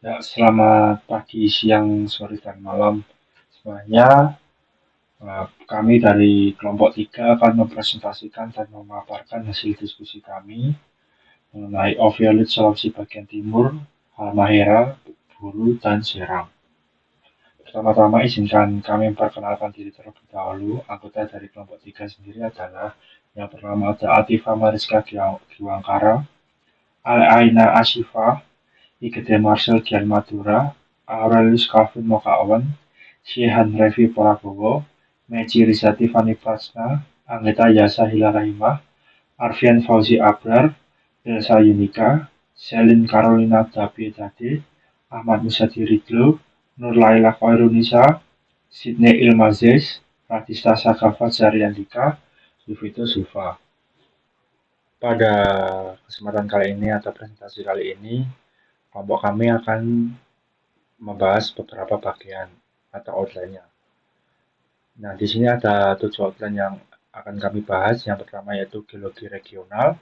Ya, selamat pagi, siang, sore, dan malam semuanya. Kami dari kelompok 3 akan mempresentasikan dan memaparkan hasil diskusi kami mengenai Oviolet Sulawesi bagian timur, Halmahera, Buru, dan Seram. Pertama-tama izinkan kami memperkenalkan diri terlebih dahulu. Anggota dari kelompok 3 sendiri adalah yang pertama ada Atifa Mariska Giwangkara, Aina Asifa, Igede Marcel Gian Madura, Aurelius Calvin Mokaowen, Syehan Revi Prabowo, Meci Rizati Fani Prasna, Anggita Yasa Hilarahimah, Arfian Fauzi Abrar, Elsa Yunika, Selin Carolina Dabiedade, Ahmad Musadi Ridlo, Nur Laila Khairunisa, Sidney Ilmazes, Radista Sagafa Zaryandika, Yuvito Sufa. Pada kesempatan kali ini atau presentasi kali ini, kelompok kami akan membahas beberapa bagian atau outline-nya. Nah, di sini ada 7 outline yang akan kami bahas. Yang pertama yaitu geologi regional,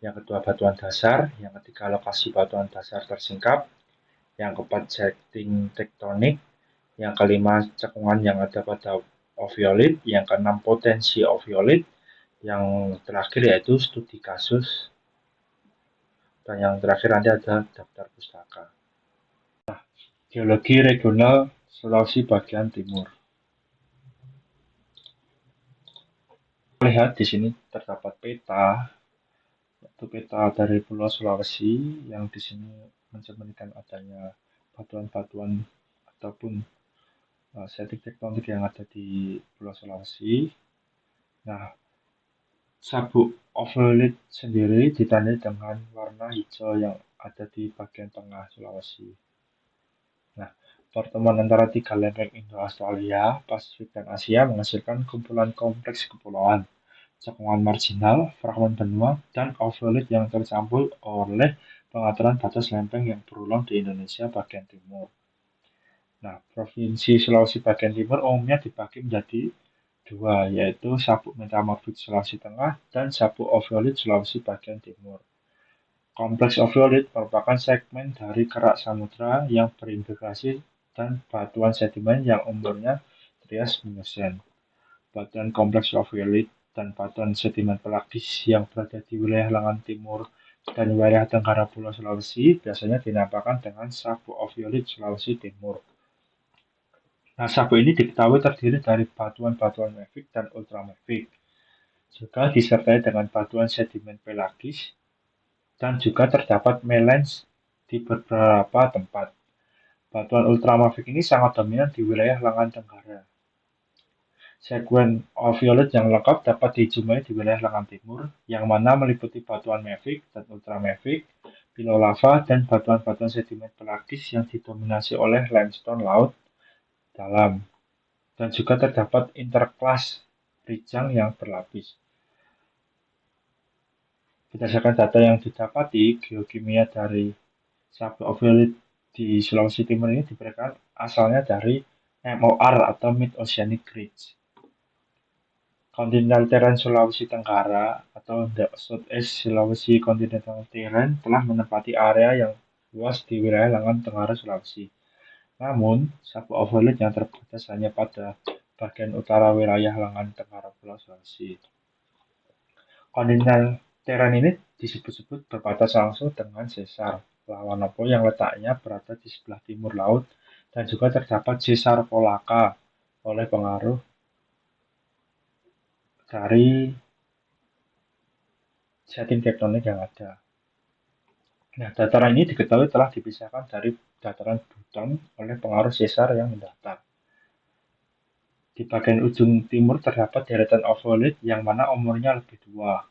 yang kedua batuan dasar, yang ketiga lokasi batuan dasar tersingkap, yang keempat setting tektonik, yang kelima cekungan yang ada pada oviolit, yang keenam potensi oviolit, yang terakhir yaitu studi kasus, dan yang terakhir nanti ada daftar pustaka. Geologi regional Sulawesi bagian timur. Lihat di sini terdapat peta, yaitu peta dari Pulau Sulawesi yang di sini mencerminkan adanya batuan-batuan ataupun setting tektonik yang ada di Pulau Sulawesi. Nah, sabuk oviolit sendiri ditandai dengan warna hijau yang ada di bagian tengah Sulawesi. Nah, pertemuan antara tiga lempeng Indo-Australia, Pasifik, dan Asia menghasilkan kumpulan kompleks kepulauan, cekungan marginal, fragmen benua, dan oviolit yang tercampur oleh pengaturan batas lempeng yang berulang di Indonesia bagian timur. Nah, Provinsi Sulawesi bagian timur umumnya dibagi menjadi dua, yaitu sabuk metamorfik Sulawesi Tengah dan sabuk oviolit Sulawesi bagian timur. Kompleks oviolit merupakan segmen dari kerak samudra yang berintegrasi dan batuan sedimen yang umurnya Trias Miocene. Batuan kompleks oviolit dan batuan sedimen pelagis yang berada di wilayah lengan timur dan wilayah tenggara Pulau Sulawesi biasanya dinamakan dengan sabuk oviolit Sulawesi Timur. Nah, sabuk ini diketahui terdiri dari batuan-batuan mafic dan ultramafic, juga disertai dengan batuan sedimen pelagis, dan juga terdapat melens di beberapa tempat. Batuan ultramafic ini sangat dominan di wilayah lengan tenggara. Sekuen oviolit yang lengkap dapat dijumpai di wilayah lengan timur, yang mana meliputi batuan mafic dan ultramafic, pilau lava, dan batuan-batuan sedimen pelagis yang didominasi oleh limestone laut dalam. Dan juga terdapat interklas rijang yang berlapis. Berdasarkan data yang didapati, geokimia dari sabuk oviolit di Sulawesi Timur ini diberikan asalnya dari MOR atau Mid-Oceanic Ridge. Continental Terrain Sulawesi Tenggara atau The Southeast Sulawesi Continental Terrain telah menempati area yang luas di wilayah lengan tenggara Sulawesi. Namun, sabuk oviolit yang terbatas hanya pada bagian utara wilayah lengan tenggara Pulau Sulawesi. Continental Terrain ini disebut-sebut berbatas langsung dengan Sesar Lawanopo yang letaknya berada di sebelah timur laut, dan juga terdapat Sesar Polaka oleh pengaruh dari setting tektonik yang ada. Nah, dataran ini diketahui telah dipisahkan dari dataran Buton oleh pengaruh sesar yang mendatar. Di bagian ujung timur terdapat deretan oviolit yang mana umurnya lebih tua.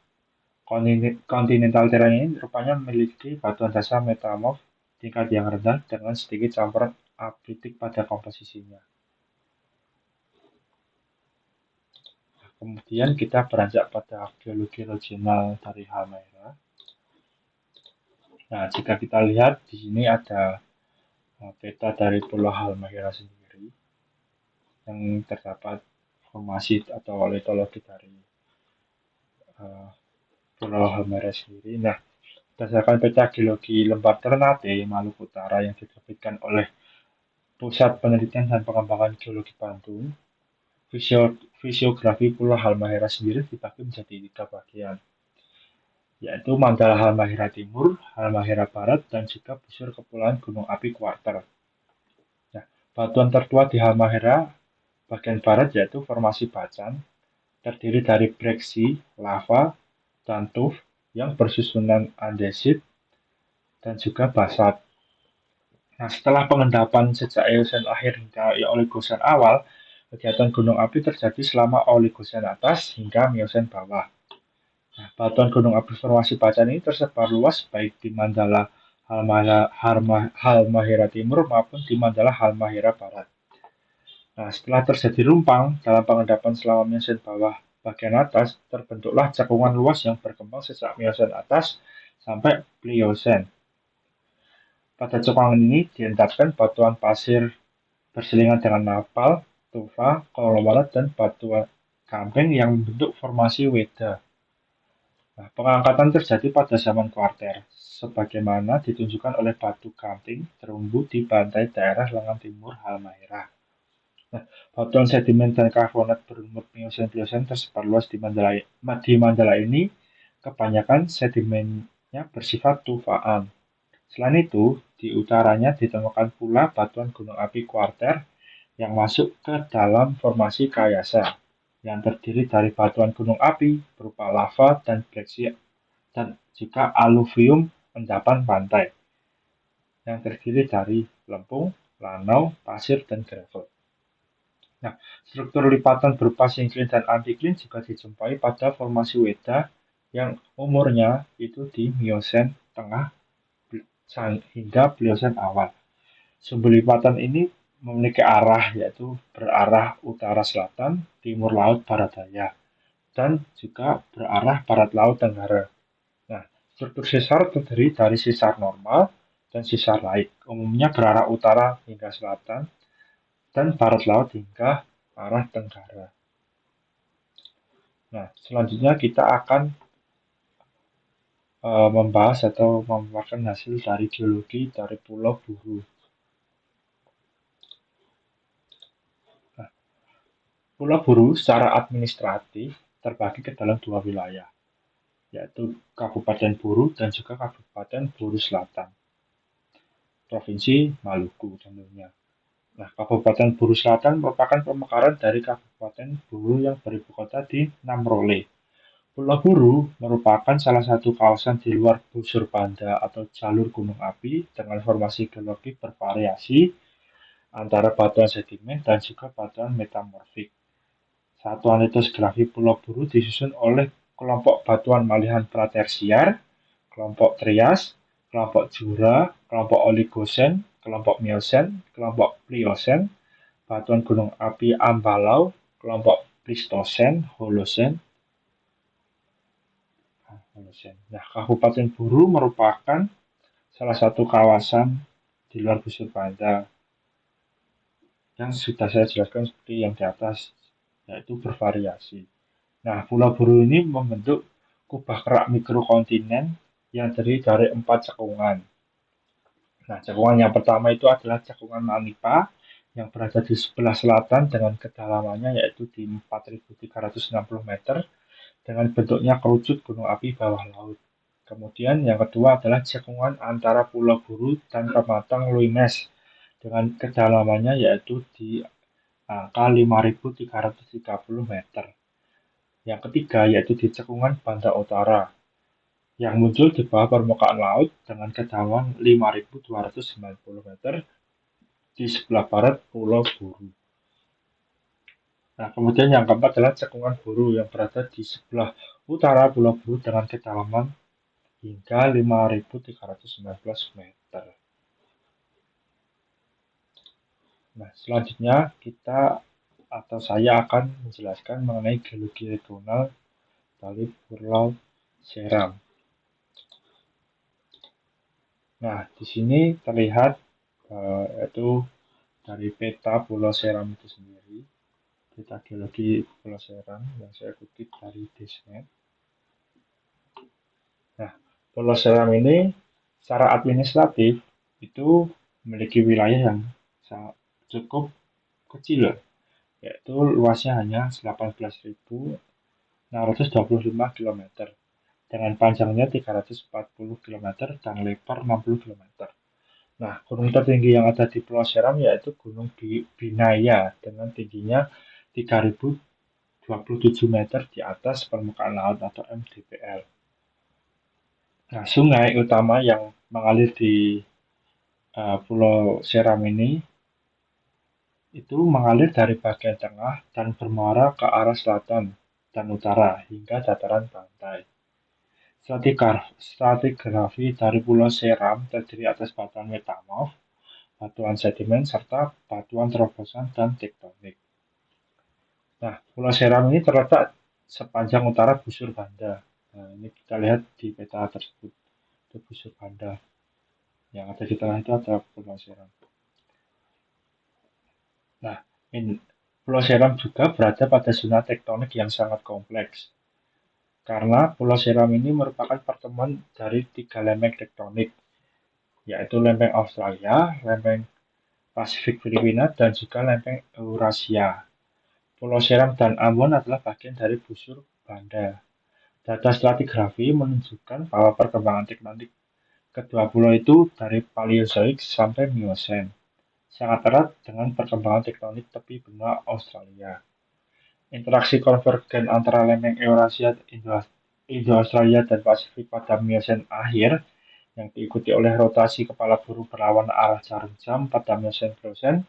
Continental Terrain ini rupanya memiliki batuan dasar metamorf tingkat yang rendah dengan sedikit campuran abritik pada komposisinya. Kemudian kita beranjak pada geologi regional dari Halmahera. Nah, jika kita lihat di sini ada peta dari Pulau Halmahera sendiri yang terdapat formasi atau litologi dari Pulau Halmahera sendiri. Nah, Berdasarkan peta geologi Lembah Ternate, Maluku Utara yang diterbitkan oleh Pusat Penelitian dan Pengembangan Geologi Bandung, fisiografi Pulau Halmahera sendiri dibagi menjadi 3 bagian, yaitu Mandala Halmahera Timur, Halmahera Barat, dan juga busur Kepulauan Gunung Api Quarter. Nah, batuan tertua di Halmahera bagian barat yaitu formasi Bacan, terdiri dari breksi, lava, dan tuff yang bersusunan andesit dan juga basalt. Nah, setelah pengendapan sejak Eosen akhir hingga Oligosen awal, kegiatan gunung api terjadi selama Oligosen atas hingga Miosen bawah. Nah, batuan gunung api formasi Bacan ini tersebar luas baik di Mandala Halmahera Timur maupun di Mandala Halmahera Barat. Nah, setelah terjadi rumpang dalam pengendapan selama Miosen bawah bagian atas, terbentuklah cekungan luas yang berkembang sejak Miosen atas sampai Pliosen. Pada cekungan ini diendapkan batuan pasir berselingan dengan napal, tufa, kolowarat, dan batuan gamping yang membentuk formasi Weda. Nah, pengangkatan terjadi pada zaman kuarter, sebagaimana ditunjukkan oleh batu gamping terumbu di pantai daerah lengan timur Halmahera. Nah, batuan sedimen dan karbonat berumur Miosen-Pliosen tersebar luas di Mandala ini. Kebanyakan sedimennya bersifat tufaan. Selain itu, di utaranya ditemukan pula batuan gunung api kuarter yang masuk ke dalam formasi Kayasa, yang terdiri dari batuan gunung api berupa lava dan breksi dan juga aluvium endapan pantai, yang terdiri dari lempung, lanau, pasir, dan gravel. Nah, struktur lipatan berupa sinklin dan antiklin juga dijumpai pada formasi Weda yang umurnya itu di Miosen tengah hingga Pliosen awal. Sumber lipatan ini memiliki arah yaitu berarah utara-selatan, timur laut, barat daya, dan juga berarah barat laut tenggara. Nah, struktur sesar terdiri dari sesar normal dan sesar laik, umumnya berarah utara hingga selatan dan barat laut hingga arah tenggara. Nah, selanjutnya kita akan membahas atau memaparkan hasil dari geologi dari Pulau Buru. Nah, Pulau Buru secara administratif terbagi ke dalam 2 wilayah, yaitu Kabupaten Buru dan juga Kabupaten Buru Selatan, Provinsi Maluku tentunya. Nah, Kabupaten Buru Selatan merupakan pemekaran dari Kabupaten Buru yang beribu kota di Namrole. Pulau Buru merupakan salah satu kawasan di luar busur banda atau jalur gunung api dengan formasi geologi bervariasi antara batuan sedimen dan juga batuan metamorfik. Satuan litografi Pulau Buru disusun oleh kelompok batuan malihan pratersier, kelompok Trias, kelompok Jura, kelompok Oligosen, kelompok Miosen, kelompok Pliosen, batuan gunung api Ambalau, kelompok Plistosen, Holosen. Nah, Kabupaten Buru merupakan salah satu kawasan di luar busur banda yang sudah saya jelaskan seperti yang di atas, yaitu bervariasi. Nah, Pulau Buru ini membentuk kubah kerak mikrokontinen yang terdiri dari 4 cekungan. Nah, cekungan yang pertama itu adalah cekungan Manipa yang berada di sebelah selatan dengan kedalamannya yaitu di 4.360 meter dengan bentuknya kerucut gunung api bawah laut. Kemudian yang kedua adalah cekungan antara Pulau Buru dan Pematang Luines dengan kedalamannya yaitu di angka 5.330 meter. Yang ketiga yaitu di cekungan Banda Utara yang muncul di bawah permukaan laut dengan kedalaman 5.290 meter di sebelah barat Pulau Buru. Nah, kemudian yang keempat adalah cekungan Buru yang berada di sebelah utara Pulau Buru dengan kedalaman hingga 5.319 meter. Nah, selanjutnya saya akan menjelaskan mengenai geologi regional dari Pulau Seram. Nah, di sini terlihat yaitu dari peta Pulau Seram itu sendiri, peta geologi Pulau Seram yang saya kutip dari Desmet. Nah, Pulau Seram ini secara administratif itu memiliki wilayah yang cukup kecil, yaitu luasnya hanya 18.625 km dengan panjangnya 340 km dan lebar 60 km. Nah, gunung tertinggi yang ada di Pulau Seram yaitu Gunung Binaya dengan tingginya 3.027 meter di atas permukaan laut atau MDPL. Nah, sungai utama yang mengalir di Pulau Seram ini itu mengalir dari bagian tengah dan bermuara ke arah selatan dan utara hingga dataran pantai. Stratigrafi dari Pulau Seram terdiri atas batuan metamorf, batuan sedimen, serta batuan terobosan dan tektonik. Nah, Pulau Seram ini terletak sepanjang utara busur Banda. Nah, ini kita lihat di peta tersebut, itu busur Banda. Yang ada di tengah itu adalah Pulau Seram. Nah, Pulau Seram juga berada pada zona tektonik yang sangat kompleks. Karena Pulau Seram ini merupakan pertemuan dari 3 lempeng tektonik, yaitu lempeng Australia, lempeng Pasifik Filipina, dan juga lempeng Eurasia. Pulau Seram dan Ambon adalah bagian dari busur Banda. Data stratigrafi menunjukkan bahwa perkembangan tektonik kedua pulau itu dari Paleozoik sampai Miocene sangat erat dengan perkembangan tektonik tepi benua Australia. Interaksi konvergen antara lempeng Eurasia, Indo-Australia, dan Pasifik pada Miocene akhir yang diikuti oleh rotasi kepala burung berlawan arah jarum jam pada Miocene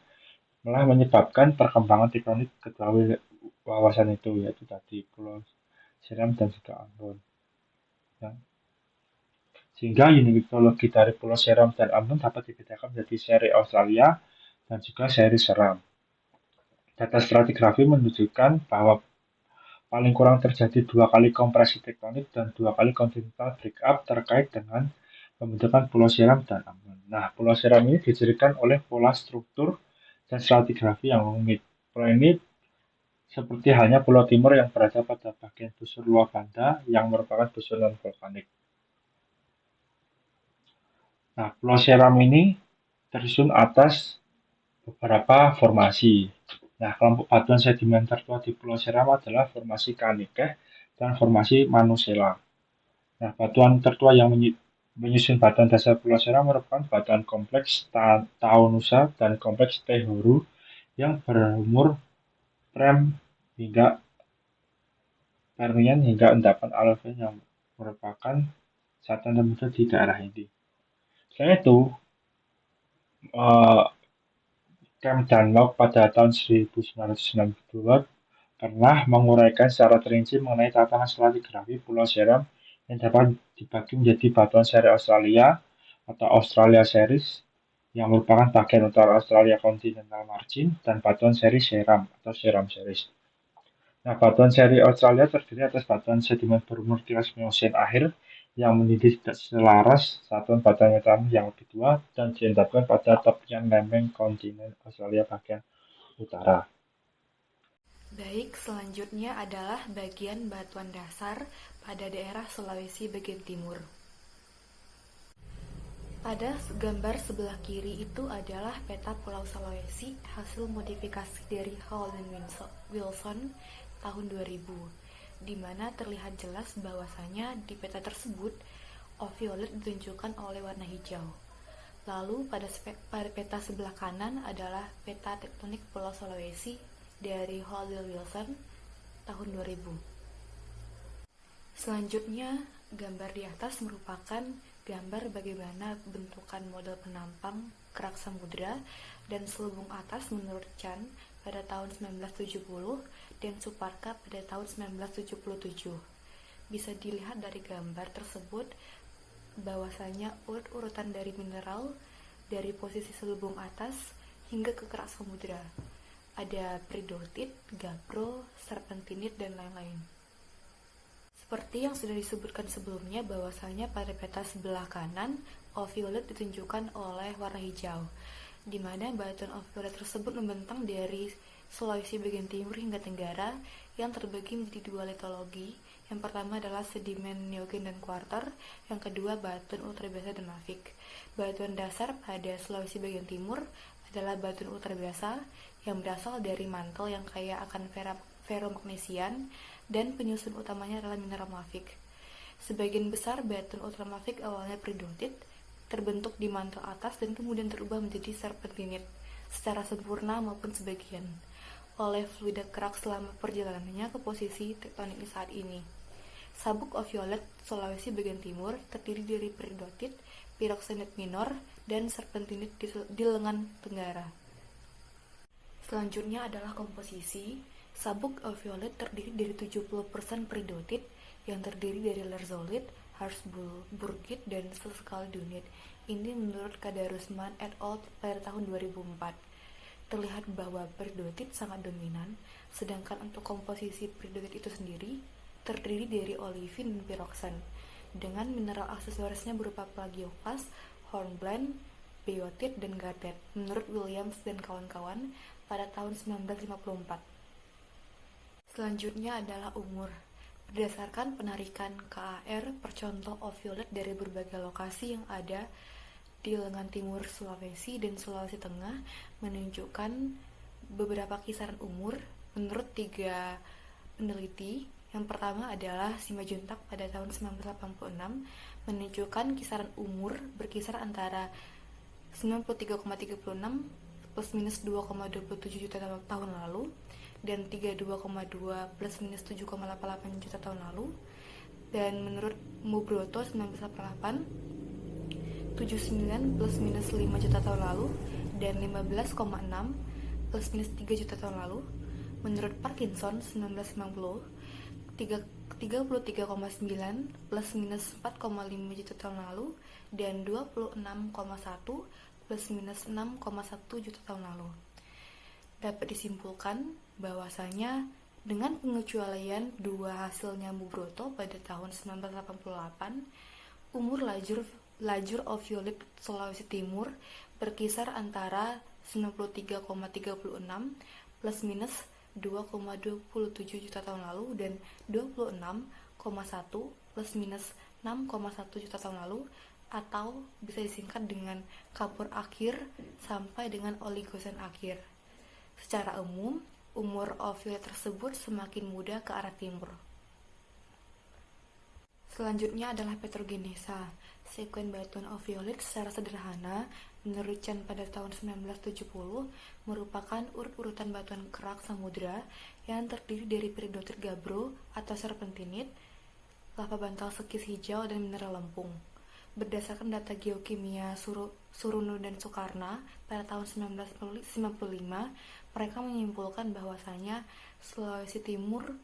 malah menyebabkan perkembangan tektonik kedua kawasan itu, yaitu tadi Pulau Seram dan juga Ambon. Ya. Sehingga unit geologi dari Pulau Seram dan Ambon dapat dibedakan menjadi seri Australia dan juga seri Seram. Data stratigrafi menunjukkan bahwa paling kurang terjadi 2 kali kompresi tektonik dan 2 kali continental breakup terkait dengan pembentukan Pulau Seram dan Ambon. Nah, Pulau Seram ini dicirikan oleh pola struktur dan stratigrafi yang rumit. Pulau ini seperti halnya Pulau Timur yang berada pada bagian busur luar Banda yang merupakan busur non-vulkanik. Nah, Pulau Seram ini tersusun atas beberapa formasi. Nah, kelompok batuan sedimen tertua di Pulau Seram adalah formasi Kanikeh dan formasi Manusela. Nah, batuan tertua yang menyusun batuan dasar Pulau Seram merupakan batuan kompleks Taonusa dan kompleks Tehoru yang berumur hingga Permian hingga endapan Alevin yang merupakan satuan termuda di daerah ini. Selain itu, Camp Dunlop pada tahun 1992 pernah menguraikan secara terinci mengenai tatanan stratigrafi Pulau Seram yang dapat dibagi menjadi batuan seri Australia atau Australia Series yang merupakan bagian utara Australia Continental Margin dan batuan seri Seram atau Seram Series. Nah, batuan seri Australia terdiri atas batuan sedimen berumur kelas Miocene akhir yang menjadi tidak selaras satuan batuan metamorf yang lebih tua dan diendapkan pada tepian lempeng kontinen Australia bagian utara. Baik, selanjutnya adalah bagian batuan dasar pada daerah Sulawesi bagian timur. Pada gambar sebelah kiri itu adalah peta Pulau Sulawesi hasil modifikasi dari Hall dan Wilson tahun 2000, di mana terlihat jelas bahwasanya di peta tersebut oviolet ditunjukkan oleh warna hijau. Lalu pada peta sebelah kanan adalah peta tektonik Pulau Sulawesi dari Hall dan Wilson tahun 2000. Selanjutnya, gambar di atas merupakan gambar bagaimana bentukan model penampang kerak samudra dan selubung atas menurut Chan pada tahun 1970 dan Suparka pada tahun 1977. Bisa dilihat dari gambar tersebut bahwasanya urutan dari mineral dari posisi selubung atas hingga ke kerak samudra. Ada peridotit, gabbro, serpentinit, dan lain-lain. Seperti yang sudah disebutkan sebelumnya bahwasanya pada peta sebelah kanan, oviolet ditunjukkan oleh warna hijau, di mana batuan oviolet tersebut membentang dari Sulawesi bagian timur hingga tenggara yang terbagi menjadi 2 litologi, Yang pertama adalah sedimen neogen dan kuarter, yang kedua batuan ultrabiasa dan mafik. Batuan dasar pada Sulawesi bagian timur adalah batuan ultrabiasa yang berasal dari mantel yang kaya akan feromagnesian, dan penyusun utamanya adalah mineral mafik. Sebagian besar batuan ultramafik awalnya peridotit, terbentuk di mantel atas dan kemudian terubah menjadi serpentinit secara sempurna maupun sebagian oleh fluida kerak selama perjalanannya ke posisi tektonik saat ini. Sabuk oviolet Sulawesi bagian timur terdiri dari peridotit, piroksenit minor, dan serpentinit di lengan tenggara. Selanjutnya adalah komposisi. Sabuk oviolet terdiri dari 70% peridotit yang terdiri dari lerzolit, Harzburgit, dan sesekali dunit. Ini menurut Kadarusman et al. Pada tahun 2004. Terlihat bahwa peridotit sangat dominan, sedangkan untuk komposisi peridotit itu sendiri terdiri dari olivin dan piroksan, dengan mineral aksesorisnya berupa plagioklas, hornblende, biotit, dan garnet, menurut Williams dan kawan-kawan pada tahun 1954. Selanjutnya adalah umur. Berdasarkan penarikan KAR percontoh oviolet dari berbagai lokasi yang ada di lengan timur Sulawesi dan Sulawesi Tengah menunjukkan beberapa kisaran umur menurut 3 peneliti. Yang pertama adalah Simajuntak pada tahun 1986 menunjukkan kisaran umur berkisar antara 93,36 plus minus 2,27 juta tahun lalu dan 32,2 plus minus 7,88 juta tahun lalu. Dan menurut Mubroto 1988 79 plus minus 5 juta tahun lalu dan 15,6 plus minus 3 juta tahun lalu. Menurut Parkinson 1990 33,9 plus minus 4,5 juta tahun lalu dan 26,1 plus minus 6,1 juta tahun lalu. Dapat disimpulkan bahwasanya dengan pengecualian dua hasilnya Mubroto pada tahun 1988, umur lajur oviolet Sulawesi Timur berkisar antara 93,36 plus minus 2,27 juta tahun lalu dan 26,1 plus minus 6,1 juta tahun lalu, atau bisa disingkat dengan kapur akhir sampai dengan oligosen akhir. Secara umum, umur oviolet tersebut semakin muda ke arah timur. Selanjutnya adalah petrogenesa. Sekuen batuan oviolet secara sederhana menurut Chan pada tahun 1970 merupakan urut-urutan batuan kerak samudra yang terdiri dari peridotit gabbro atau serpentinit, lava bantal sekis hijau, dan mineral lempung. Berdasarkan data geokimia Suruno dan Soekarna pada tahun 1995, mereka menyimpulkan bahwasanya Sulawesi Timur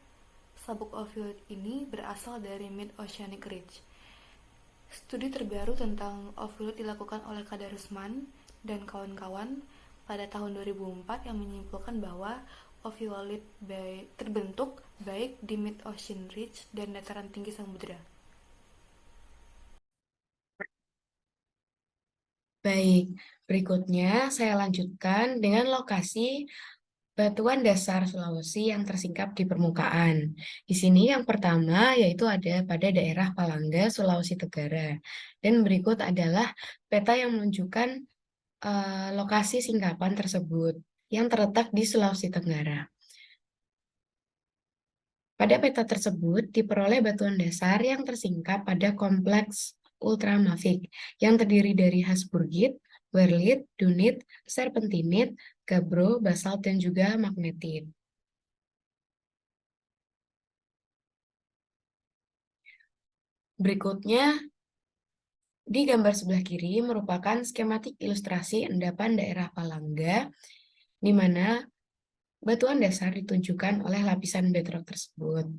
sabuk oviolet ini berasal dari Mid-Oceanic Ridge. Studi terbaru tentang oviolet dilakukan oleh Kadarusman dan kawan-kawan pada tahun 2004 yang menyimpulkan bahwa oviolet terbentuk baik di Mid-Ocean Ridge dan dataran tinggi samudra. Baik, berikutnya saya lanjutkan dengan lokasi batuan dasar Sulawesi yang tersingkap di permukaan. Di sini yang pertama yaitu ada pada daerah Palangga, Sulawesi Tenggara. Dan berikut adalah peta yang menunjukkan lokasi singkapan tersebut yang terletak di Sulawesi Tenggara. Pada peta tersebut diperoleh batuan dasar yang tersingkap pada kompleks ultramafik yang terdiri dari Harzburgit, Wehrlit, dunit, serpentinit, gabbro, basalt, dan juga magnetit. Berikutnya, di gambar sebelah kiri merupakan skematik ilustrasi endapan daerah Palangga, di mana batuan dasar ditunjukkan oleh lapisan bedrock tersebut.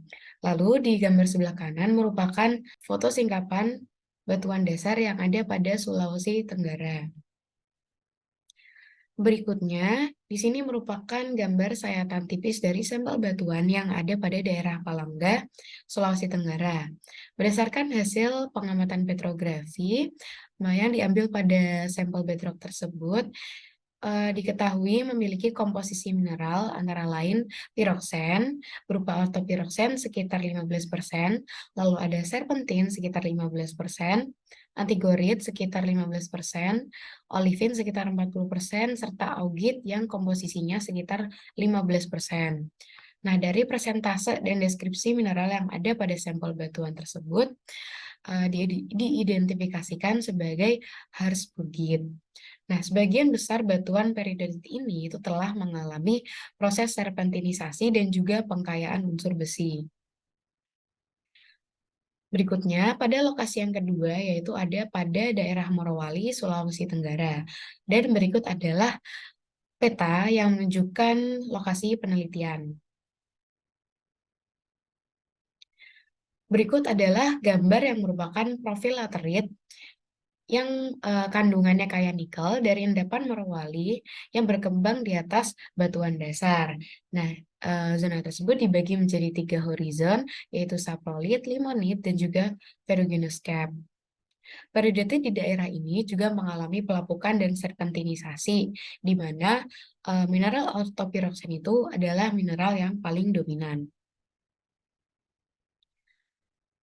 Lalu di gambar sebelah kanan merupakan foto singkapan batuan dasar yang ada pada Sulawesi Tenggara. Berikutnya, di sini merupakan gambar sayatan tipis dari sampel batuan yang ada pada daerah Palangga, Sulawesi Tenggara. Berdasarkan hasil pengamatan petrografi yang diambil pada sampel bedrock tersebut, diketahui memiliki komposisi mineral antara lain piroksen berupa ortopiroksen sekitar 15%, lalu ada serpentin sekitar 15%, antigorit sekitar 15%, olivin sekitar 40%, serta augit yang komposisinya sekitar 15%. Nah, dari persentase dan deskripsi mineral yang ada pada sampel batuan tersebut, dia diidentifikasikan sebagai Harzburgit. Nah, sebagian besar batuan periodit ini itu telah mengalami proses serpentinisasi dan juga pengkayaan unsur besi. Berikutnya, pada lokasi yang kedua, yaitu ada pada daerah Morowali, Sulawesi Tenggara. Dan berikut adalah peta yang menunjukkan lokasi penelitian. Berikut adalah gambar yang merupakan profil laterit yang kandungannya kaya nikel dari endapan Morowali yang berkembang di atas batuan dasar. Nah, zona tersebut dibagi menjadi 3 horizon, yaitu saprolit, limonit, dan juga ferruginous cap. Periodit di daerah ini juga mengalami pelapukan dan serpentinisasi, di mana mineral ortopiroksen itu adalah mineral yang paling dominan.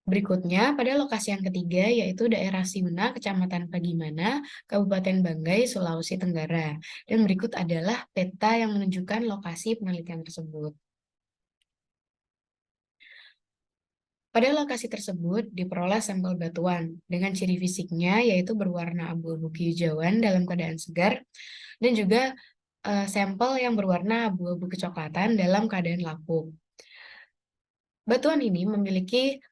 Berikutnya, pada lokasi yang ketiga, yaitu daerah Siuna, Kecamatan Pagimana, Kabupaten Banggai, Sulawesi Tenggara. Dan berikut adalah peta yang menunjukkan lokasi penelitian tersebut. Pada lokasi tersebut, diperoleh sampel batuan dengan ciri fisiknya, yaitu berwarna abu-abu kehijauan dalam keadaan segar, dan juga sampel yang berwarna abu-abu kecoklatan dalam keadaan lapuk. Batuan ini memiliki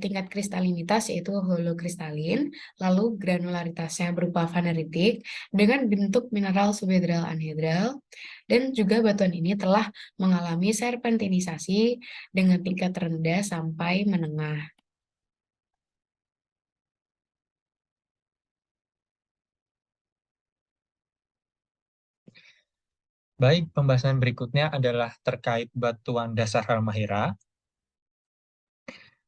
tingkat kristalinitas yaitu holokristalin, lalu granularitasnya berupa faneritik dengan bentuk mineral subhedral anhedral, dan juga batuan ini telah mengalami serpentinisasi dengan tingkat rendah sampai menengah. Baik, pembahasan berikutnya adalah terkait batuan dasar Halmahera.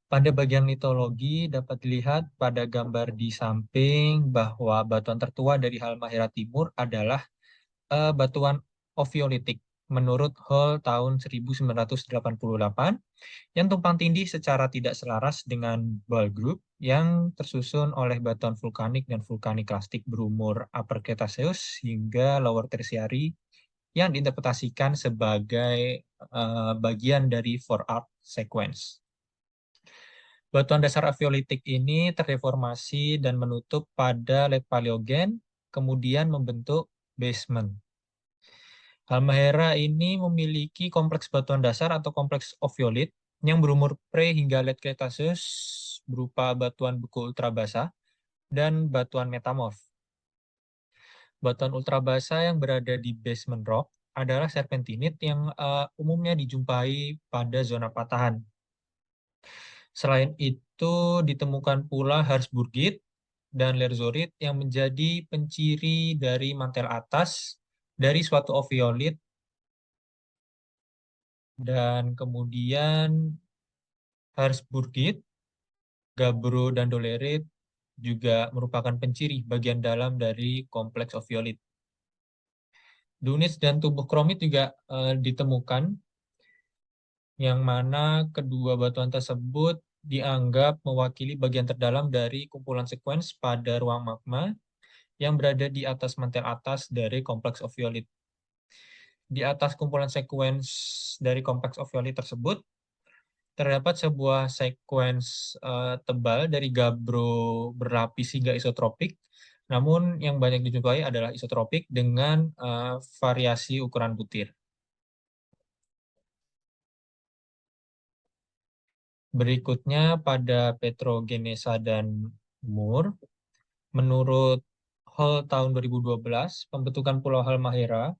Pada bagian litologi dapat dilihat pada gambar di samping bahwa batuan tertua dari Halmahera Timur adalah batuan ofiolitik menurut Hall tahun 1988 yang tumpang tindih secara tidak selaras dengan Ball Group yang tersusun oleh batuan vulkanik dan vulkanik klastik berumur Upper Cretaceous hingga Lower Tertiary yang diinterpretasikan sebagai bagian dari Four Arc Sequence. Batuan dasar aviolitik ini terdeformasi dan menutup pada Late Paleogen, kemudian membentuk basement. Halmahera ini memiliki kompleks batuan dasar atau kompleks oviolit yang berumur pre hingga Late Cretaceous berupa batuan beku ultrabasa dan batuan metamorf. Batuan ultrabasa yang berada di basement rock adalah serpentinit yang umumnya dijumpai pada zona patahan. Selain itu, ditemukan pula Harzburgit dan Lerzorit yang menjadi penciri dari mantel atas dari suatu oviolit, dan kemudian Harzburgit, Gabbro, dan Dolerit juga merupakan penciri bagian dalam dari kompleks oviolit. Dunits dan tubuh kromit juga ditemukan, yang mana kedua batuan tersebut dianggap mewakili bagian terdalam dari kumpulan sekuens pada ruang magma yang berada di atas mantel atas dari kompleks oviolit. Di atas kumpulan sekuens dari kompleks oviolit tersebut, terdapat sebuah sekuens tebal dari gabbro berlapis hingga isotropik, namun yang banyak dijumpai adalah isotropik dengan variasi ukuran butir. Berikutnya pada Petrogenesa dan Moore, menurut Hall tahun 2012, pembentukan Pulau Halmahera,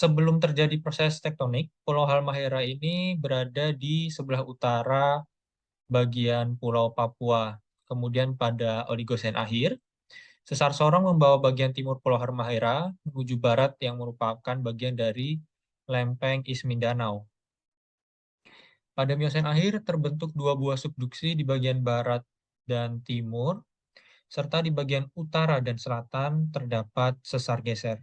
sebelum terjadi proses tektonik, Pulau Halmahera ini berada di sebelah utara bagian Pulau Papua. Kemudian pada Oligosen akhir, sesar Sorong membawa bagian timur Pulau Halmahera menuju barat yang merupakan bagian dari lempeng East Mindanao. Pada Miosen akhir terbentuk dua buah subduksi di bagian barat dan timur, serta di bagian utara dan selatan terdapat sesar geser.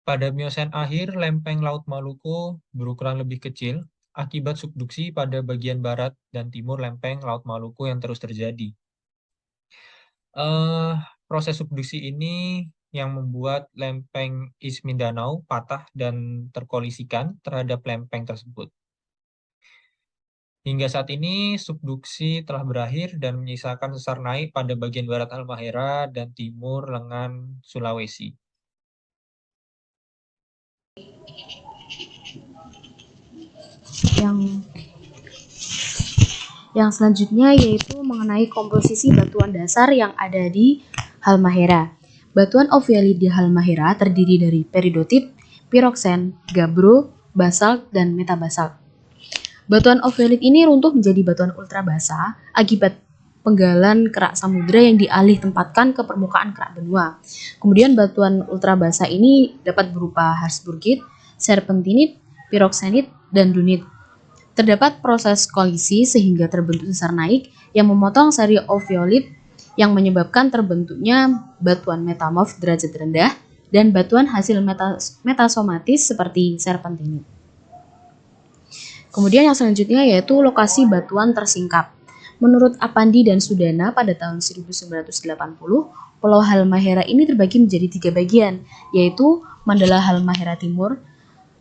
Pada Miosen akhir, lempeng Laut Maluku berukuran lebih kecil akibat subduksi pada bagian barat dan timur lempeng Laut Maluku yang terus terjadi. Eh, Proses subduksi ini yang membuat lempeng East Mindanao patah dan terkolisikan terhadap lempeng tersebut. Hingga saat ini, subduksi telah berakhir dan menyisakan sesar naik pada bagian barat Halmahera dan timur lengan Sulawesi. Yang selanjutnya yaitu mengenai komposisi batuan dasar yang ada di Halmahera. Batuan ophiolite di Halmahera terdiri dari peridotip, piroksen, gabbro, basalt, dan metabasalt. Batuan ophiolite ini runtuh menjadi batuan ultrabasa akibat penggalan kerak samudra yang dialih tempatkan ke permukaan kerak benua. Kemudian batuan ultrabasa ini dapat berupa harsburgit, serpentinit, piroksenit, dan dunit. Terdapat proses kolisi sehingga terbentuk sesar naik yang memotong seri ophiolite yang menyebabkan terbentuknya batuan metamorf derajat rendah dan batuan hasil metasomatis seperti serpentinit. Kemudian yang selanjutnya yaitu lokasi batuan tersingkap. Menurut Apandi dan Sudana pada tahun 1980, Pulau Halmahera ini terbagi menjadi 3 bagian, yaitu Mandala Halmahera Timur,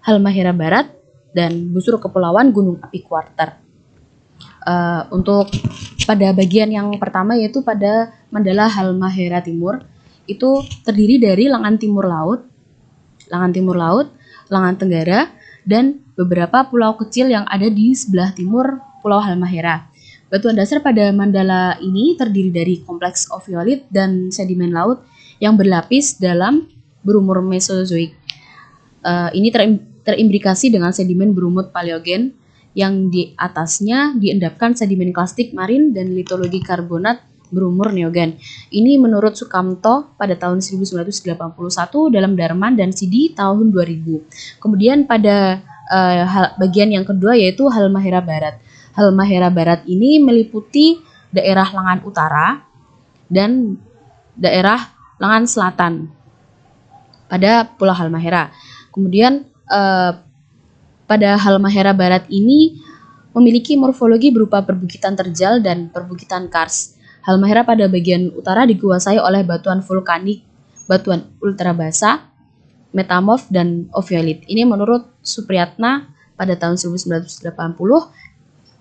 Halmahera Barat, dan busur kepulauan Gunung Api Quarter. Untuk pada bagian yang pertama yaitu pada Mandala Halmahera Timur, itu terdiri dari lengan timur laut, lengan tenggara, dan beberapa pulau kecil yang ada di sebelah timur Pulau Halmahera. Batuan dasar pada Mandala ini terdiri dari kompleks ophiolite dan sedimen laut yang berlapis dalam berumur Mesozoik. Ini terimplikasi dengan sedimen berumur Paleogen yang di atasnya diendapkan sedimen klastik marin dan litologi karbonat berumur Neogen. Ini menurut Sukamto pada tahun 1981 dalam Darman dan Sidi tahun 2000. Kemudian pada bagian yang kedua yaitu Halmahera Barat. Halmahera Barat ini meliputi daerah lengan utara dan daerah lengan selatan pada Pulau Halmahera. Kemudian pada Halmahera Barat ini memiliki morfologi berupa perbukitan terjal dan perbukitan kars. Halmahera pada bagian utara dikuasai oleh batuan vulkanik, batuan ultrabasa, metamorf, dan ophiolite. Ini menurut Supriyatna pada tahun 1980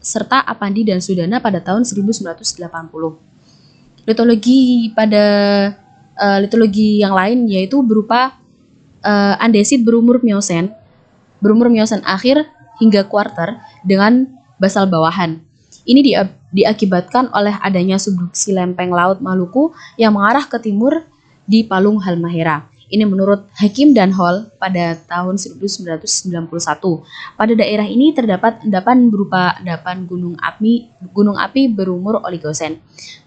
serta Apandi dan Sudana pada tahun 1980. Litologi yang lain yaitu berupa andesit berumur Miosen akhir hingga kuarter dengan basal bawahan. Ini diakibatkan oleh adanya subduksi lempeng Laut Maluku yang mengarah ke timur di palung Halmahera. Ini menurut Hakim dan Hall pada tahun 1991. Pada daerah ini terdapat endapan berupa endapan gunung api berumur Oligosen.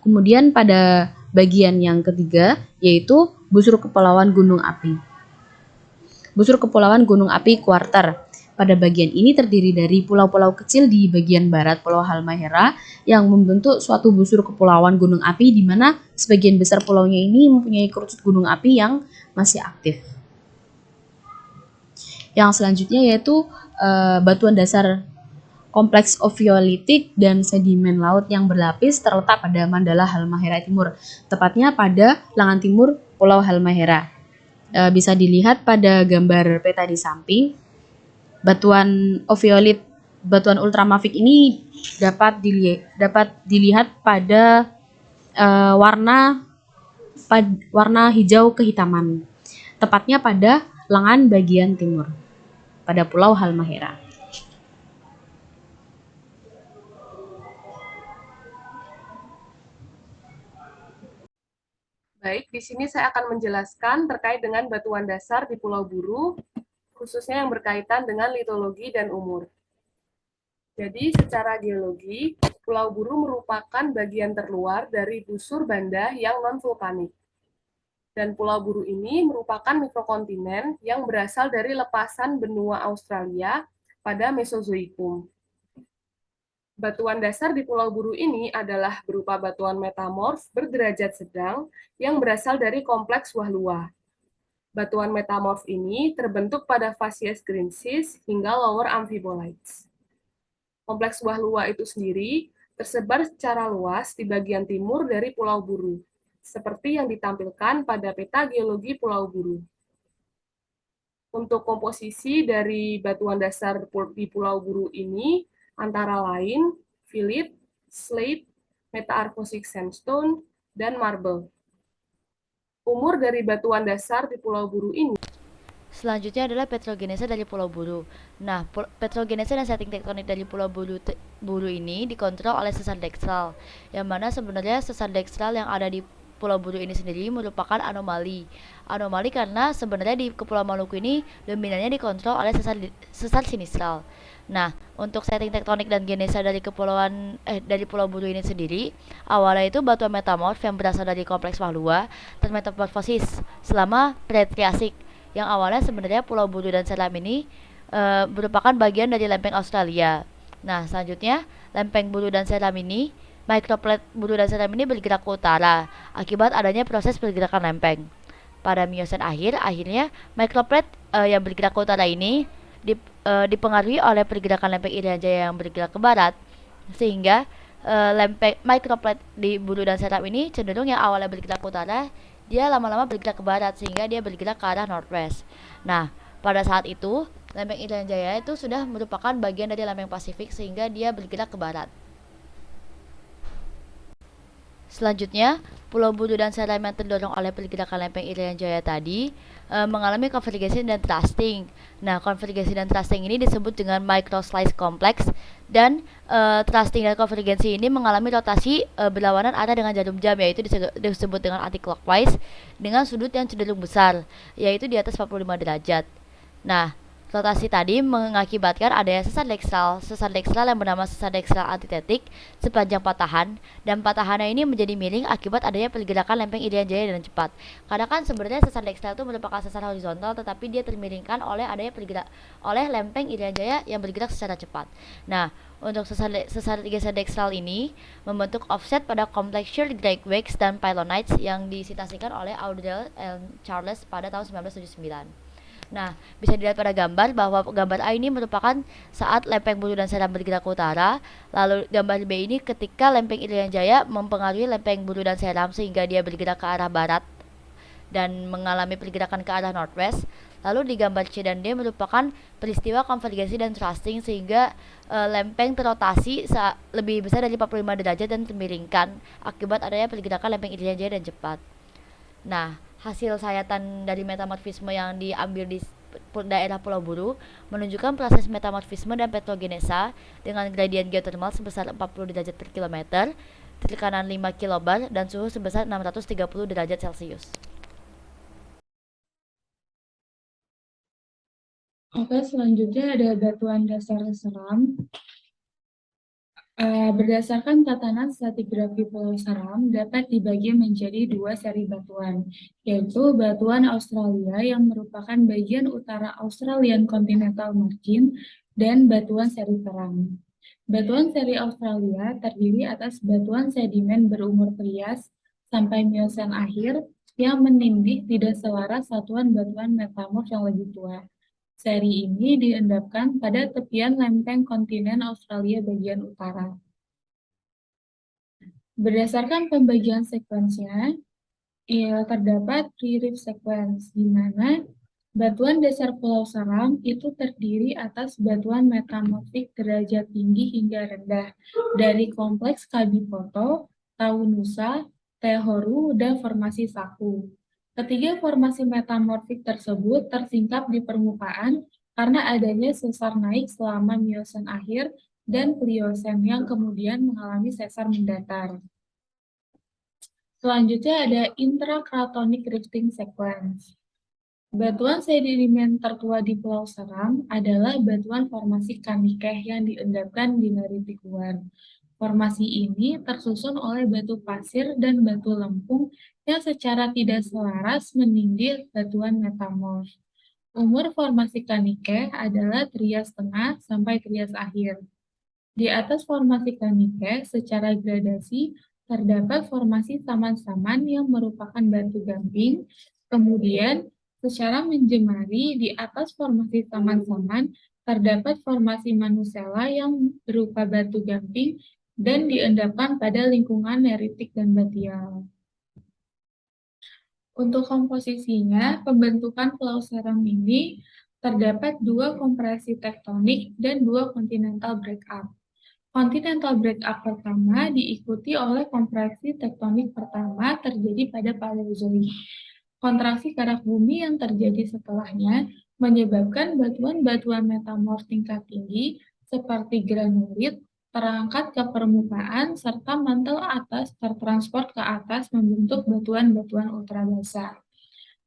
Kemudian pada bagian yang ketiga yaitu busur kepulauan gunung api. Busur kepulauan gunung api Quarter. Pada bagian ini terdiri dari pulau-pulau kecil di bagian barat Pulau Halmahera yang membentuk suatu busur kepulauan gunung api di mana sebagian besar pulaunya ini mempunyai kerucut gunung api yang masih aktif. Yang selanjutnya yaitu batuan dasar kompleks ophiolitik dan sedimen laut yang berlapis terletak pada Mandala Halmahera Timur, tepatnya pada lengan timur Pulau Halmahera. Bisa dilihat pada gambar peta di samping. Batuan ophiolite, batuan ultramafik ini dapat dilihat pada warna hijau kehitaman, tepatnya pada lengan bagian timur pada Pulau Halmahera. Baik, di sini saya akan menjelaskan terkait dengan batuan dasar di Pulau Buru, khususnya yang berkaitan dengan litologi dan umur. Jadi, secara geologi, Pulau Buru merupakan bagian terluar dari busur Banda yang non-vulkanik. Dan Pulau Buru ini merupakan mikrokontinen yang berasal dari lepasan benua Australia pada Mesozoikum. Batuan dasar di Pulau Buru ini adalah berupa batuan metamorf berderajat sedang yang berasal dari kompleks Wahlua. Batuan metamorf ini terbentuk pada facies greensis hingga lower amphibolites. Kompleks Wahlua itu sendiri tersebar secara luas di bagian timur dari Pulau Buru, seperti yang ditampilkan pada peta geologi Pulau Buru. Untuk komposisi dari batuan dasar di Pulau Buru ini antara lain filith, slate, metamorphic sandstone, dan marble. Umur dari batuan dasar di Pulau Buru ini. Selanjutnya adalah petrogenesa dari Pulau Buru. Nah, petrogenesa dan setting tektonik dari Pulau Buru ini dikontrol oleh sesar dekstral, yang mana sebenarnya sesar dekstral yang ada di Pulau Buru ini sendiri merupakan anomali. Anomali karena sebenarnya di Kepulauan Maluku ini dominannya dikontrol oleh sesar sinistral. Nah, untuk setting tektonik dan genesa dari dari Pulau Buru ini sendiri, awalnya itu batuan metamorf yang berasal dari kompleks Wahlua termetamorfosis selama pre-Triasik, yang awalnya sebenarnya Pulau Buru dan Seram ini merupakan bagian dari lempeng Australia. Nah, selanjutnya lempeng Buru dan Seram ini, microplate Buru dan Seram ini bergerak ke utara akibat adanya proses pergerakan lempeng. Pada Miosen akhirnya microplate yang bergerak ke utara ini dipengaruhi oleh pergerakan lempeng Irian Jaya yang bergerak ke barat, sehingga lempeng microplate di Buru dan Seram ini cenderung yang awalnya bergerak ke utara, dia lama-lama bergerak ke barat sehingga dia bergerak ke arah northwest. Nah, pada saat itu lempeng Irian Jaya itu sudah merupakan bagian dari lempeng Pasifik sehingga dia bergerak ke barat. Selanjutnya, Pulau Buru dan Seram yang terdorong oleh pergerakan lempeng Irian Jaya tadi mengalami convergence dan thrusting. Nah, convergence dan thrusting ini disebut dengan microslice complex, dan thrusting dan convergence ini mengalami rotasi berlawanan arah dengan jarum jam, yaitu disebut dengan anti-clockwise dengan sudut yang cenderung besar, yaitu di atas 45 derajat. Nah, rotasi tadi mengakibatkan adanya sesar dekstral yang bernama sesar dekstral antitetik sepanjang patahan, dan patahannya ini menjadi miring akibat adanya pergerakan lempeng Irian Jaya dengan cepat. Karena kan sebenarnya sesar dekstral itu merupakan sesar horizontal, tetapi dia termiringkan oleh adanya oleh lempeng Irian Jaya yang bergerak secara cepat. Nah, untuk sesar dekstral ini membentuk offset pada kompleks shear graveways dan pylonites yang disitasikan oleh Audrey and Charles pada tahun 1979. Nah, bisa dilihat pada gambar bahwa gambar A ini merupakan saat lempeng Buru dan Seram bergerak ke utara, lalu gambar B ini ketika lempeng Irian Jaya mempengaruhi lempeng Buru dan Seram sehingga dia bergerak ke arah barat dan mengalami pergerakan ke arah northwest. Lalu di gambar C dan D merupakan peristiwa konvergensi dan thrusting sehingga lempeng terrotasi lebih besar dari 45 derajat dan termiringkan akibat adanya pergerakan lempeng Irian Jaya dan cepat. Nah, hasil sayatan dari metamorfisme yang diambil di daerah Pulau Buru menunjukkan proses metamorfisme dan petrogenesa dengan gradien geothermal sebesar 40 derajat per kilometer, tekanan 5 kilobar, dan suhu sebesar 630 derajat Celcius. Oke, selanjutnya ada batuan dasar seram. Berdasarkan tatanan stratigrafi Pulau Seram dapat dibagi menjadi dua seri batuan, yaitu batuan Australia yang merupakan bagian utara Australian Continental Margin dan batuan seri Terang. Batuan seri Australia terdiri atas batuan sedimen berumur Trias sampai Miosen akhir yang menindih tidak selaras satuan batuan metamorf yang lebih tua. Seri ini diendapkan pada tepian lempeng kontinen Australia bagian utara. Berdasarkan pembagian sekuensnya, terdapat three-reef sequence, di mana batuan dasar Pulau Seram itu terdiri atas batuan metamorfik derajat tinggi hingga rendah dari kompleks Kabipoto, Tahunusa, Tehoru, dan formasi Saku. Ketiga formasi metamorfik tersebut tersingkap di permukaan karena adanya sesar naik selama Miosen akhir dan Pliosen yang kemudian mengalami sesar mendatar. Selanjutnya ada intrakratonic rifting sequence. Batuan sedimen tertua di Pulau Seram adalah batuan formasi Kanikeh yang diendapkan di Ngaripikuan. Formasi ini tersusun oleh batu pasir dan batu lempung yang secara tidak selaras menindih batuan metamorf. Umur formasi Kanikeh adalah Trias tengah sampai Trias akhir. Di atas formasi Kanike, secara gradasi, terdapat formasi saman-saman yang merupakan batu gamping. Kemudian, secara menjemari, di atas formasi saman-saman, terdapat formasi manusela yang berupa batu gamping dan diendapkan pada lingkungan neritik dan batial. Untuk komposisinya, pembentukan Pulau Seram ini terdapat 2 kompresi tektonik dan 2 continental breakup. Continental breakup pertama diikuti oleh kompresi tektonik pertama terjadi pada Paleozoik. Kontraksi kerak bumi yang terjadi setelahnya menyebabkan batuan-batuan metamorf tingkat tinggi seperti granulit terangkat ke permukaan serta mantel atas tertransport ke atas membentuk batuan-batuan ultrabasar.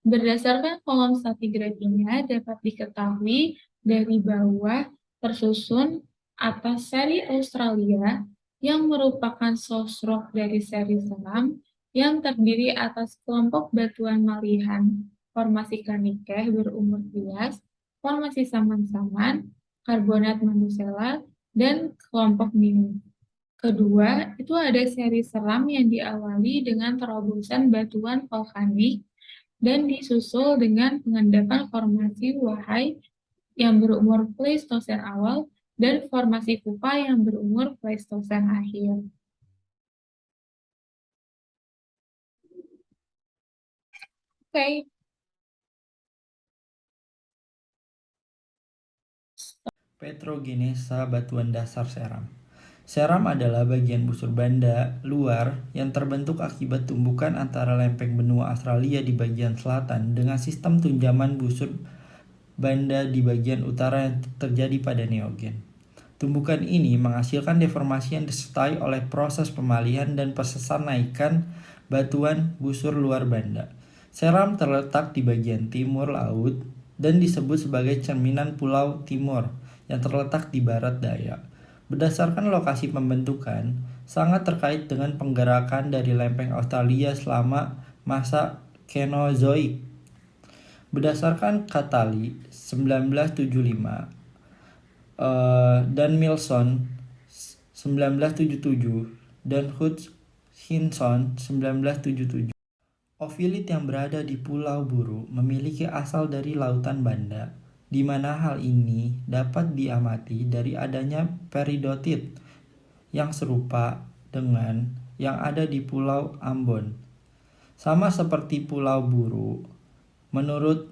Berdasarkan kolom stratigradinya dapat diketahui dari bawah tersusun atas seri Australia yang merupakan source rock dari seri seram yang terdiri atas kelompok batuan malihan formasi Kanike berumur bias, formasi saman-saman, karbonat manusela, dan kelompok Mini. Kedua, itu ada seri seram yang diawali dengan terobosan batuan vulkanik dan disusul dengan pengendapan formasi Wahai yang berumur Pleistosen awal dan formasi Pupa yang berumur Pleistosen akhir. Oke. Petrogenesa batuan dasar seram. Seram adalah bagian busur banda luar yang terbentuk akibat tumbukan antara lempeng benua Australia di bagian selatan dengan sistem tunjaman busur banda di bagian utara yang terjadi pada Neogen. Tumbukan ini menghasilkan deformasi yang disertai oleh proses pemalihan dan persesar naikan batuan busur luar banda. Seram terletak di bagian timur laut dan disebut sebagai cerminan Pulau Timor yang terletak di barat daya. Berdasarkan lokasi pembentukan, sangat terkait dengan penggerakan dari lempeng Australia selama masa Kenozoik. Berdasarkan Katali 1975 dan Milson 1977 dan Hutchinson 1977. Ophiolite yang berada di Pulau Buru memiliki asal dari lautan Banda, di mana hal ini dapat diamati dari adanya peridotit yang serupa dengan yang ada di Pulau Ambon. Sama seperti Pulau Buru, menurut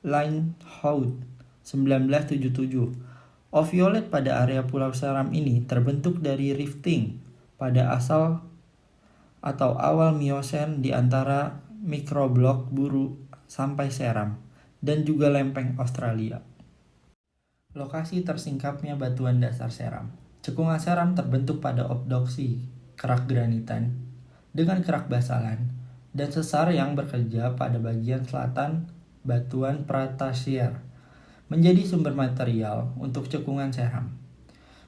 Linehouse 1977, ophiolite pada area Pulau Seram ini terbentuk dari rifting pada asal atau awal Miosen di antara mikroblok Buru sampai Seram dan juga lempeng Australia. Lokasi tersingkapnya batuan dasar Seram. Cekungan Seram terbentuk pada obduksi kerak granitan dengan kerak basalan dan sesar yang bekerja pada bagian selatan batuan Pratasiar menjadi sumber material untuk cekungan Seram.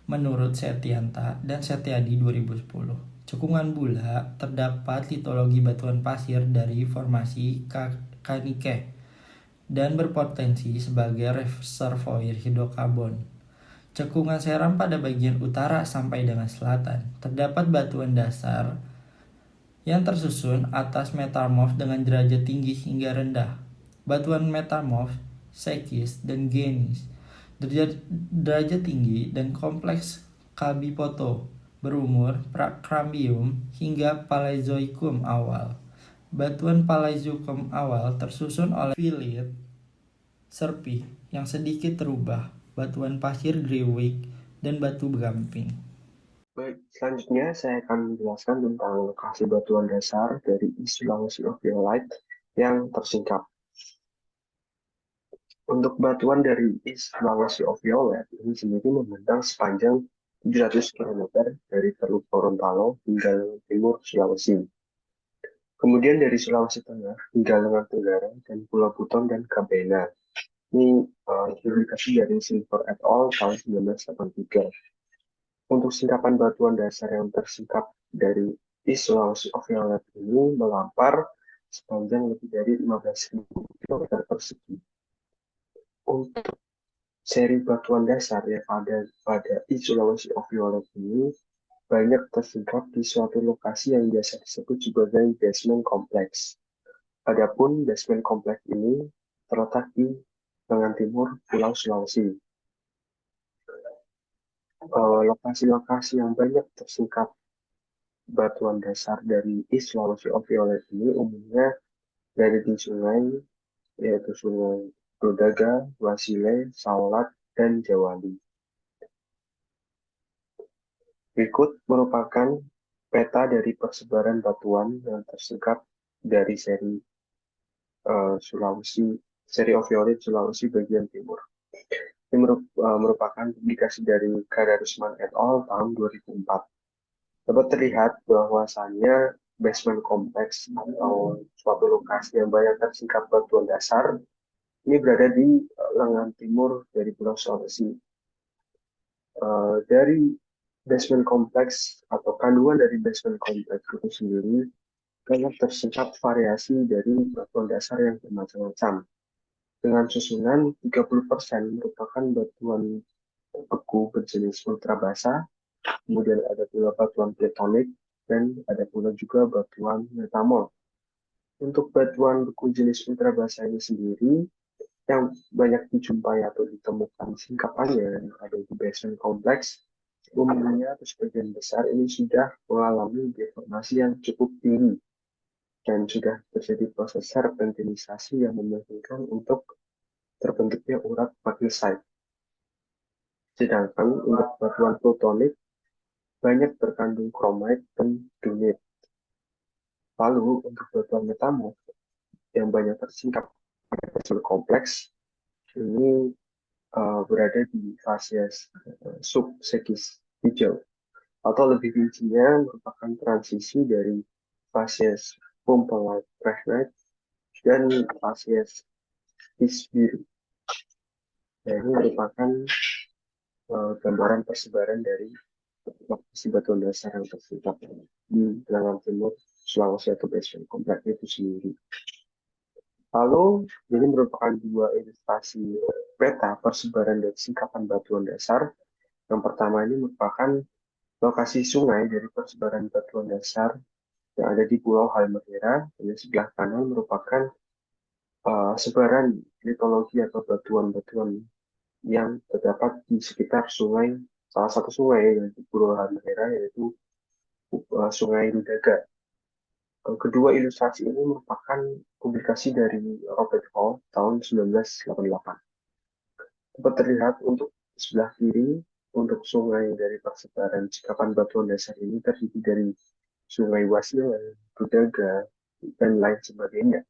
Menurut Setianta dan Setiadi 2010, cekungan Bula terdapat litologi batuan pasir dari formasi Kanike dan berpotensi sebagai reservoir hidrokarbon. Cekungan Seram pada bagian utara sampai dengan selatan terdapat batuan dasar yang tersusun atas metamorf dengan derajat tinggi hingga rendah. Batuan metamorf, sekis, dan genis derajat tinggi dan kompleks Kabipoto berumur Precambrium hingga Paleozoikum awal. Batuan Paleozoikum awal tersusun oleh filit serpih yang sedikit terubah, batuan pasir Greenwich, dan batu gamping. Baik, selanjutnya saya akan menjelaskan tentang lokasi batuan dasar dari East Sulawesi Ophiolite yang tersingkap. Untuk batuan dari East Sulawesi Ophiolite ini sendiri membentang sepanjang 700 km dari Teluk Gorontalo hingga lengan timur Sulawesi. Kemudian dari Sulawesi Tengah hingga lengan Tenggara dan Pulau Buton dan Kabena. Ini publikasi dari Silver et al. Tahun 1983. Untuk singkapan batuan dasar yang tersingkap dari East Sulawesi Ophiolite ini melampar sepanjang lebih dari 15.000 km persegi. Untuk seri batuan dasar yang ada pada East Sulawesi of Violet ini banyak tersingkap di suatu lokasi yang biasa disebut sebagai basement complex. Adapun basement complex ini terletak di lengan timur Pulau Sulawesi. Lokasi-lokasi yang banyak tersingkap batuan dasar dari East Sulawesi of Violet ini umumnya dari di sungai, yaitu sungai Dodaga, Wasile, Saulat, dan Jawali. Berikut merupakan peta dari persebaran batuan yang tersingkap dari seri of Violet Sulawesi bagian timur. Ini merupakan publikasi dari Kadarusman et al. Tahun 2004. Dapat terlihat bahwasannya basement complex atau suatu lokasi yang banyak tersingkap batuan dasar ini berada di lengan timur dari Pulau Sulawesi. Dari basement complex atau kandungan dari basement complex itu sendiri banyak tersingkap variasi dari batuan dasar yang bermacam-macam. Dengan susunan 30% merupakan batuan beku berjenis ultra basa, kemudian ada pula batuan pletonik, dan ada pula juga batuan metamorf. Untuk batuan beku jenis ultra basa ini sendiri, yang banyak dijumpai atau ditemukan singkapannya yang ada di basement kompleks, umumnya atau sebagian besar ini sudah mengalami deformasi yang cukup tinggi dan sudah terjadi proses serpentinisasi yang memungkinkan untuk terbentuknya urat magnesite. Sedangkan untuk batuan plutonik banyak terkandung chromite dan dunit. Lalu untuk batuan metamorf yang banyak tersingkap pada basement kompleks ini berada di fasies subsekis hijau, atau lebih rincinya merupakan transisi dari fasies pumpelite prehnite dan fasies biru. Ini merupakan gambaran persebaran dari lokasi batuan dasar yang tersingkap di lengan timur Sulawesi atau basement kompleks itu sendiri. Lalu, ini merupakan dua ilustrasi peta persebaran dari singkapan batuan dasar. Yang pertama ini merupakan lokasi sungai dari persebaran batuan dasar yang ada di Pulau Halmahera, dan di sebelah kanan merupakan sebaran litologi atau batuan-batuan yang terdapat di sekitar salah satu sungai yang di Pulau Halmahera, yaitu Sungai Ludaga. Kedua ilustrasi ini merupakan publikasi dari Robert Hall tahun 1988. Dapat terlihat untuk sebelah kiri, untuk sungai dari persebaran singkapan batuan dasar ini terdiri dari Sungai Wasile, Ludaga, dan lain sebagainya.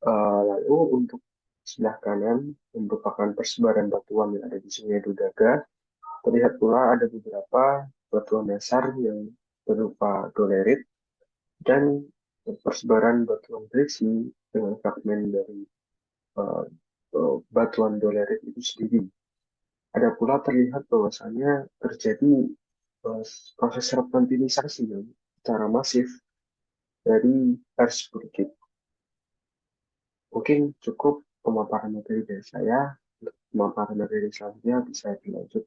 Lalu untuk sebelah kanan merupakan persebaran batuan yang ada di Sungai Ludaga. Terlihat pula ada beberapa batuan dasar yang berupa dolerit dan persebaran batuan berisi dengan fragmen dari batuan dolerit itu sendiri. Ada pula terlihat bahwasanya terjadi proses serpentinisasi yang secara masif dari pers bukit. Mungkin cukup pemaparan materi dari saya. Untuk pemaparan materi selanjutnya bisa dilanjut.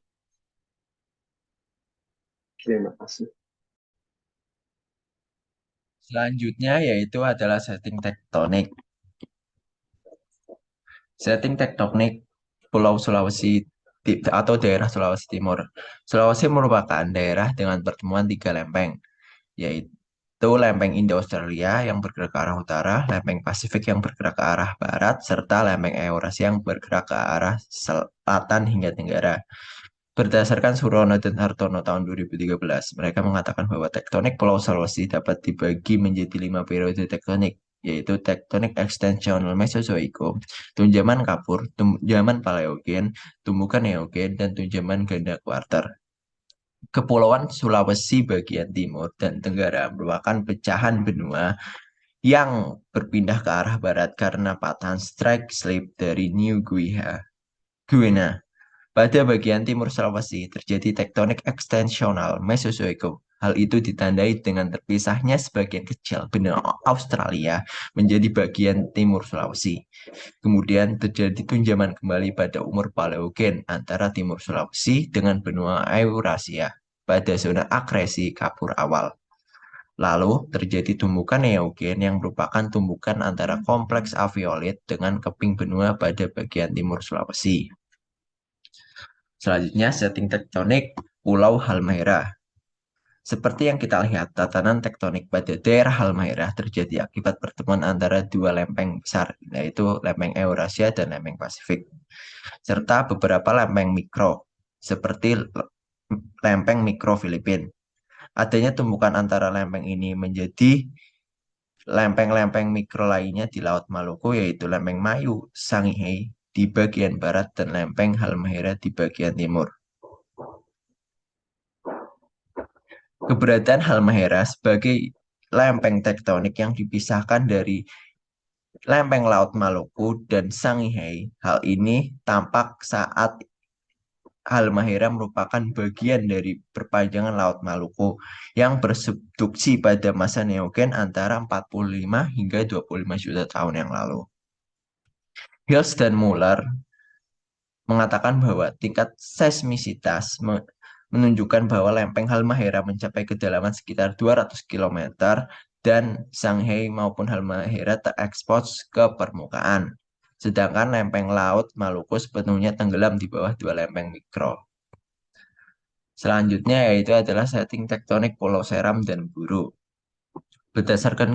Terima kasih. Selanjutnya yaitu adalah setting tektonik. Setting tektonik Pulau Sulawesi atau daerah Sulawesi Timur. Sulawesi merupakan daerah dengan pertemuan 3 lempeng, yaitu lempeng Indo-Australia yang bergerak ke arah utara, lempeng Pasifik yang bergerak ke arah barat, serta lempeng Eurasia yang bergerak ke arah selatan hingga tenggara. Berdasarkan Surono dan Hartono tahun 2013, mereka mengatakan bahwa tektonik Pulau Sulawesi dapat dibagi menjadi 5 periode tektonik, yaitu tektonik ekstensional Mesozoikum, tunjaman kapur, tunjaman paleogen, tumbukan neogen, dan tunjaman ganda kuarter. Kepulauan Sulawesi bagian timur dan tenggara merupakan pecahan benua yang berpindah ke arah barat karena patahan strike slip dari New Guinea. Pada bagian timur Sulawesi terjadi tektonik ekstensional Mesozoikum Hal itu ditandai dengan terpisahnya sebagian kecil benua Australia menjadi bagian timur Sulawesi. Kemudian terjadi tunjaman kembali pada umur Paleogen antara timur Sulawesi dengan benua Eurasia pada zona akresi Kapur awal. Lalu terjadi tumbukan Neogen yang merupakan tumbukan antara kompleks alveolit dengan keping benua pada bagian timur Sulawesi. Selanjutnya, setting tektonik Pulau Halmahera. Seperti yang kita lihat, tatanan tektonik pada daerah Halmahera terjadi akibat pertemuan antara dua lempeng besar, yaitu lempeng Eurasia dan lempeng Pasifik, serta beberapa lempeng mikro, seperti lempeng mikro Filipina. Adanya tumbukan antara lempeng ini menjadi lempeng-lempeng mikro lainnya di Laut Maluku, yaitu lempeng Mayu, Sangihe di bagian barat dan lempeng Halmahera di bagian timur. Keberadaan Halmahera sebagai lempeng tektonik yang dipisahkan dari lempeng Laut Maluku dan Sangihe, hal ini tampak saat Halmahera merupakan bagian dari perpanjangan Laut Maluku yang bersubduksi pada masa Neogen antara 45 hingga 25 juta tahun yang lalu. Hills dan Muller mengatakan bahwa tingkat seismisitas menunjukkan bahwa lempeng Halmahera mencapai kedalaman sekitar 200 km dan Sangihe maupun Halmahera terekspos ke permukaan. Sedangkan lempeng Laut Maluku sepenuhnya tenggelam di bawah dua lempeng mikro. Selanjutnya yaitu adalah setting tektonik Pulau Seram dan Buru. Berdasarkan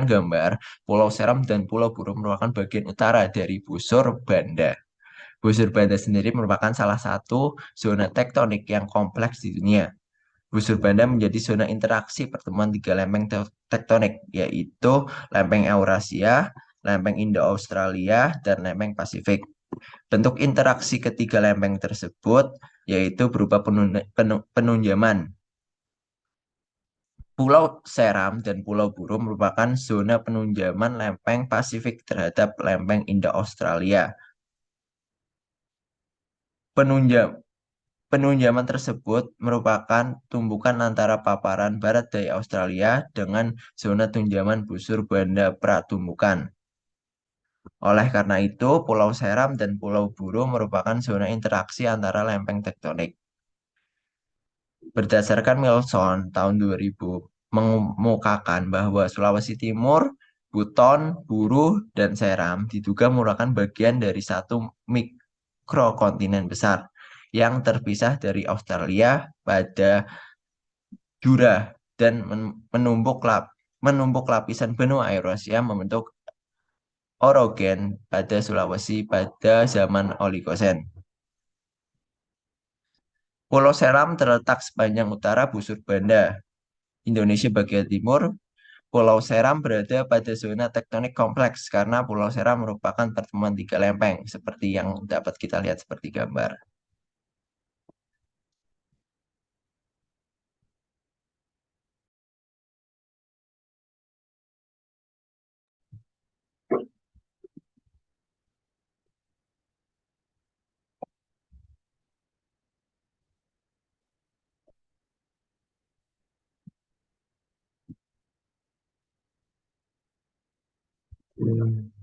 gambar, Pulau Seram dan Pulau Buru merupakan bagian utara dari busur Banda. Busur Banda sendiri merupakan salah satu zona tektonik yang kompleks di dunia. Busur Banda menjadi zona interaksi pertemuan tiga lempeng tektonik, yaitu lempeng Eurasia, lempeng Indo-Australia, dan lempeng Pasifik. Bentuk interaksi ketiga lempeng tersebut yaitu berupa penunjaman. Pulau Seram dan Pulau Buru merupakan zona penunjaman lempeng Pasifik terhadap lempeng Indo-Australia. Penunjaman tersebut merupakan tumbukan antara paparan barat daya Australia dengan zona tunjaman busur Banda pratumbukan. Oleh karena itu, Pulau Seram dan Pulau Buru merupakan zona interaksi antara lempeng tektonik. Berdasarkan Wilson tahun 2000 mengemukakan bahwa Sulawesi Timur, Buton, Buru, dan Seram diduga merupakan bagian dari satu mikrokontinen besar yang terpisah dari Australia pada Jura dan menumpuk lapisan benua Eurasia membentuk Orogen pada Sulawesi pada zaman Oligosen. Pulau Seram terletak sepanjang utara busur Banda, Indonesia bagian timur. Pulau Seram berada pada zona tektonik kompleks karena Pulau Seram merupakan pertemuan tiga lempeng, seperti yang dapat kita lihat seperti gambar.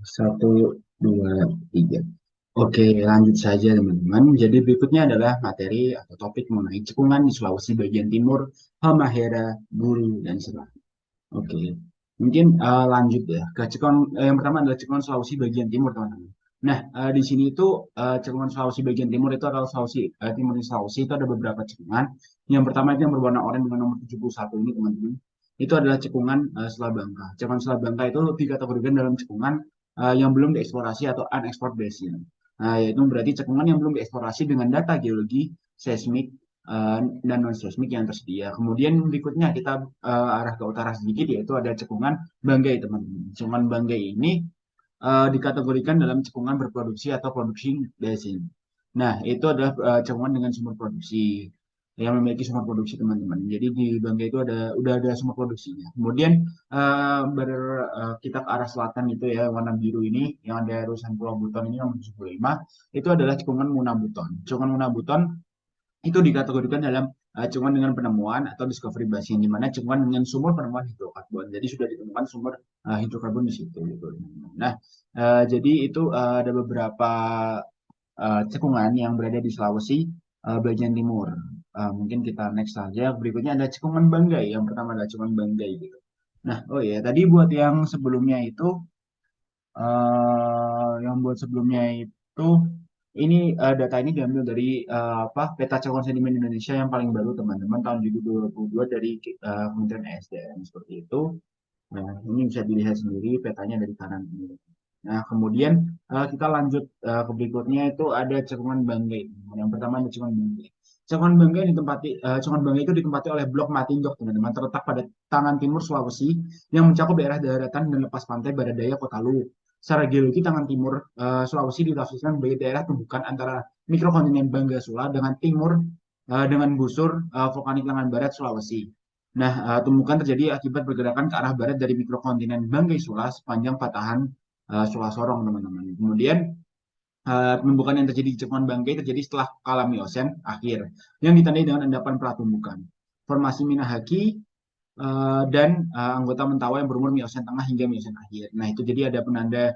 Satu, dua, tiga. Oke, lanjut saja teman-teman. Jadi berikutnya adalah materi atau topik mengenai cekungan di Sulawesi bagian timur, Halmahera, Buru, dan Seram. Oke, mungkin lanjut ya ke cekungan. Yang pertama adalah cekungan Sulawesi bagian timur, teman-teman. Nah, di sini itu cekungan Sulawesi bagian timur itu adalah timur di Sulawesi itu ada beberapa cekungan. Yang pertama itu yang berwarna oranye dengan nomor 71 ini, teman-teman. Itu adalah cekungan Selat Bangka. Cekungan Selat Bangka itu dikategorikan dalam cekungan yang belum dieksplorasi atau unexplored basin. Nah, yaitu berarti cekungan yang belum dieksplorasi dengan data geologi, seismik, dan non-seismik yang tersedia. Kemudian berikutnya kita arah ke utara sedikit, yaitu ada cekungan Banggai, teman-teman. Cekungan Banggai ini dikategorikan dalam cekungan berproduksi atau producing basin. Nah, itu adalah cekungan dengan sumber produksi yang memiliki sumber produksi, teman-teman. Jadi di Banggai itu udah ada sumber produksinya. Kemudian kita ke arah selatan itu ya, warna biru ini yang ada urusan Pulau Buton ini nomor 75, itu adalah cekungan Munabuton. Cekungan Munabuton itu dikategorikan dalam cekungan dengan penemuan atau discovery basin, di mana cekungan dengan sumur penemuan hidrokarbon. Jadi sudah ditemukan sumber hidrokarbon di situ gitu. Nah, jadi itu ada beberapa cekungan yang berada di Sulawesi bagian timur. Mungkin kita next saja. Berikutnya ada cekungan Banggai. Yang pertama ada cekungan Banggai gitu. Nah, oh ya, tadi buat yang sebelumnya itu, ini data ini diambil dari peta cekungan sedimen Indonesia yang paling baru teman-teman tahun 2022 dari Kementerian ESDM seperti itu. Nah, ini bisa dilihat sendiri petanya dari kanan ini. Nah, kemudian kita lanjut ke berikutnya itu ada cekungan Banggai. Yang pertama ada cekungan Banggai. Cekungan Banggai itu ditempati oleh blok Matindok, teman-teman, terletak pada tangan timur Sulawesi yang mencakup daerah daratan dan lepas pantai barat daya Kota Luwu. Secara geologi tangan timur Sulawesi ditafsirkan sebagai daerah tumbukan antara mikrokontinen Bangga Sula dengan timur dengan busur vulkanik lengan barat Sulawesi. Nah, tumbukan terjadi akibat pergerakan ke arah barat dari mikrokontinen Banggai Sula sepanjang patahan Sula Sorong, teman-teman. Kemudian penumbukan yang terjadi di cekungan Banggai terjadi setelah kala Miosen akhir yang ditandai dengan endapan pratumbukan, formasi Minahaki dan anggota Mentawai yang berumur Miosen tengah hingga Miosen akhir. Nah, itu jadi ada penanda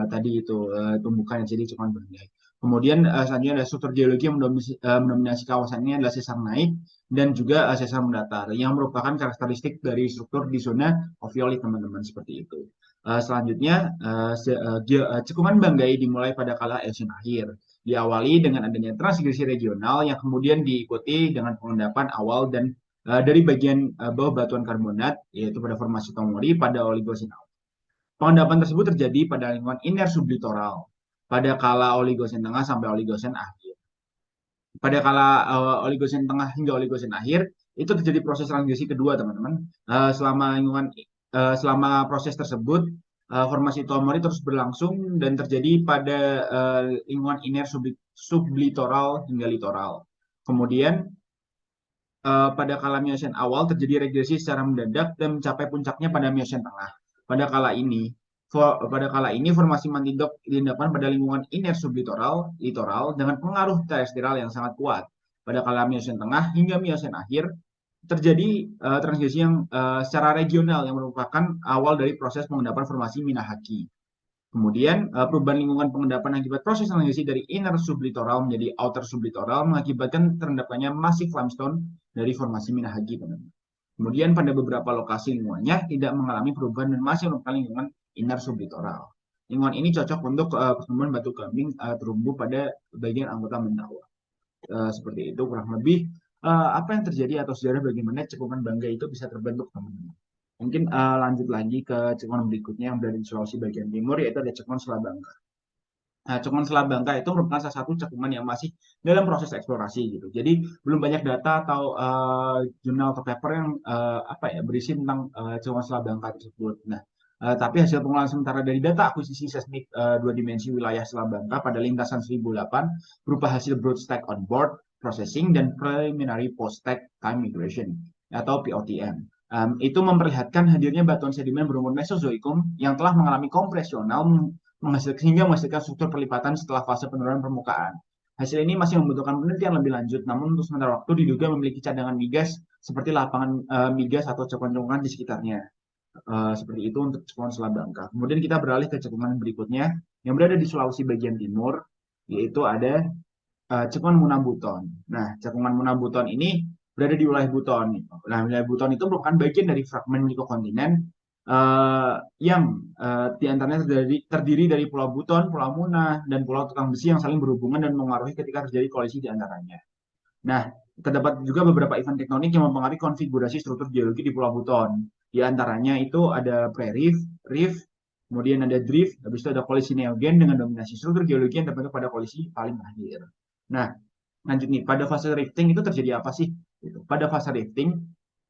tadi itu tumbukan yang terjadi di cekungan Banggai. Kemudian selanjutnya ada struktur geologi yang mendominasi kawasan ini adalah sesar naik dan juga sesar mendatar yang merupakan karakteristik dari struktur di zona oviolit, teman-teman, seperti itu. Selanjutnya cekungan Banggai dimulai pada kala Eosen akhir, diawali dengan adanya transgresi regional yang kemudian diikuti dengan pengendapan awal dan dari bagian bawah batuan karbonat, yaitu pada formasi Tomori pada Oligosen awal. Pengendapan tersebut terjadi pada lingkungan iner sublitoral pada kala Oligosen tengah sampai Oligosen akhir. Pada kala Oligosen tengah hingga Oligosen akhir itu terjadi proses transgresi kedua, teman-teman. Selama proses tersebut formasi Tomori terus berlangsung dan terjadi pada lingkungan iner sublitoral hingga litoral. Kemudian pada kala Miosen awal terjadi regresi secara mendadak dan mencapai puncaknya pada Miosen tengah. Pada kala ini formasi Matindok diendapkan pada lingkungan iner sublitoral litoral dengan pengaruh terestrial yang sangat kuat. Pada kala Miosen tengah hingga Miosen akhir terjadi transgresi yang secara regional yang merupakan awal dari proses pengendapan formasi Minahaki. Kemudian perubahan lingkungan pengendapan akibat proses transgresi dari inner sublitoral menjadi outer sublitoral mengakibatkan terendapkannya massif limestone dari formasi Minahaki, teman-teman. Kemudian pada beberapa lokasi lingkungannya tidak mengalami perubahan dan masih merupakan lingkungan inner sublitoral. Lingkungan ini cocok untuk pertumbuhan batu kambing terumbu pada bagian anggota Mentawai. Seperti itu kurang lebih apa yang terjadi atau sejarah bagaimana cekungan Banggai itu bisa terbentuk, teman-teman. Mungkin lanjut lagi ke cekungan berikutnya yang berada di Sulawesi bagian timur, yaitu ada cekungan Selat Bangka. Cekungan Selat Bangka itu merupakan salah satu cekungan yang masih dalam proses eksplorasi gitu. Jadi belum banyak data atau jurnal atau paper yang berisi tentang cekungan Selat Bangka tersebut. Nah, tapi hasil pengelolaan sementara dari data akuisisi seismik 2 dimensi wilayah Selat Bangka pada lintasan 1008 berupa hasil broad stack on board processing dan preliminary post stack time migration atau POTM. Itu memperlihatkan hadirnya batuan sedimen berumur Mesozoikum yang telah mengalami kompresional hingga menghasilkan struktur perlipatan setelah fase penurunan permukaan. Hasil ini masih membutuhkan penelitian lebih lanjut, namun untuk sementara waktu diduga memiliki cadangan migas seperti lapangan migas atau cekungan-cekungan di sekitarnya. Seperti itu untuk cekungan Selat Bangka. Kemudian kita beralih ke cekungan berikutnya yang berada di Sulawesi bagian timur, yaitu ada cekungan Munabuton. Nah, cekungan Munabuton ini berada di wilayah Buton. Nah, wilayah Buton itu merupakan bagian dari fragmen mikrokontinen yang diantaranya terdiri dari Pulau Buton, Pulau Munah, dan Pulau Tukang Besi yang saling berhubungan dan mengaruhi ketika terjadi kolisi di antaranya. Nah, terdapat juga beberapa event tektonik yang mempengaruhi konfigurasi struktur geologi di Pulau Buton. Di antaranya itu ada pre-reef, reef, kemudian ada drift, habis itu ada kolisi neogen dengan dominasi struktur geologi yang terbentuk pada kolisi paling akhir. Nah, lanjut nih, pada fase rifting itu terjadi apa sih? Pada fase rifting,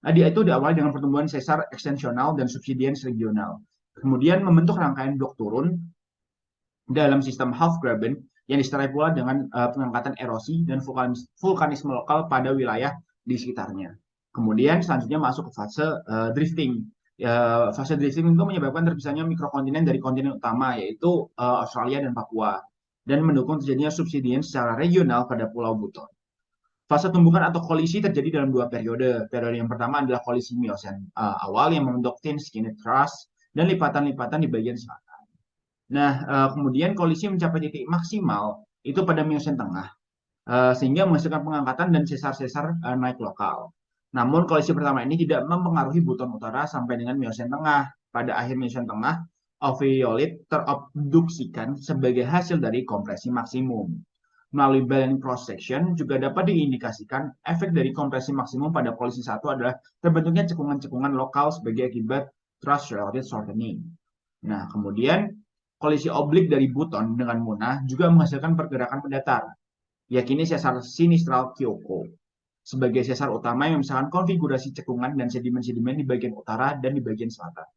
itu diawali dengan pertumbuhan sesar ekstensional dan subsidiens regional. Kemudian membentuk rangkaian blok turun dalam sistem half graben yang disertai pula dengan pengangkatan erosi dan vulkanisme lokal pada wilayah di sekitarnya. Kemudian selanjutnya masuk ke fase drifting. Fase drifting itu menyebabkan terpisahnya mikrokontinen dari kontinen utama, yaitu Australia dan Papua, dan mendukung terjadinya subsidiens secara regional pada Pulau Buton. Fase tumbukan atau kolisi terjadi dalam dua periode. Periode yang pertama adalah kolisi Miosen awal yang membentuk thin skinny crust dan lipatan-lipatan di bagian selatan. Nah, kemudian kolisi mencapai titik maksimal itu pada Miosen tengah, sehingga menghasilkan pengangkatan dan sesar-sesar naik lokal. Namun, kolisi pertama ini tidak mempengaruhi buton utara sampai dengan Miosen tengah. Pada akhir Miosen tengah, alveolit terabduksikan sebagai hasil dari kompresi maksimum. Melalui Belen cross section juga dapat diindikasikan efek dari kompresi maksimum pada kolisi satu adalah terbentuknya cekungan-cekungan lokal sebagai akibat thrust relative shortening. Nah, kemudian kolisi oblik dari buton dengan munah juga menghasilkan pergerakan mendatar, yakini sesar sinistral Kyoko sebagai sesar utama yang misalkan konfigurasi cekungan dan sedimen-sedimen di bagian utara dan di bagian selatan.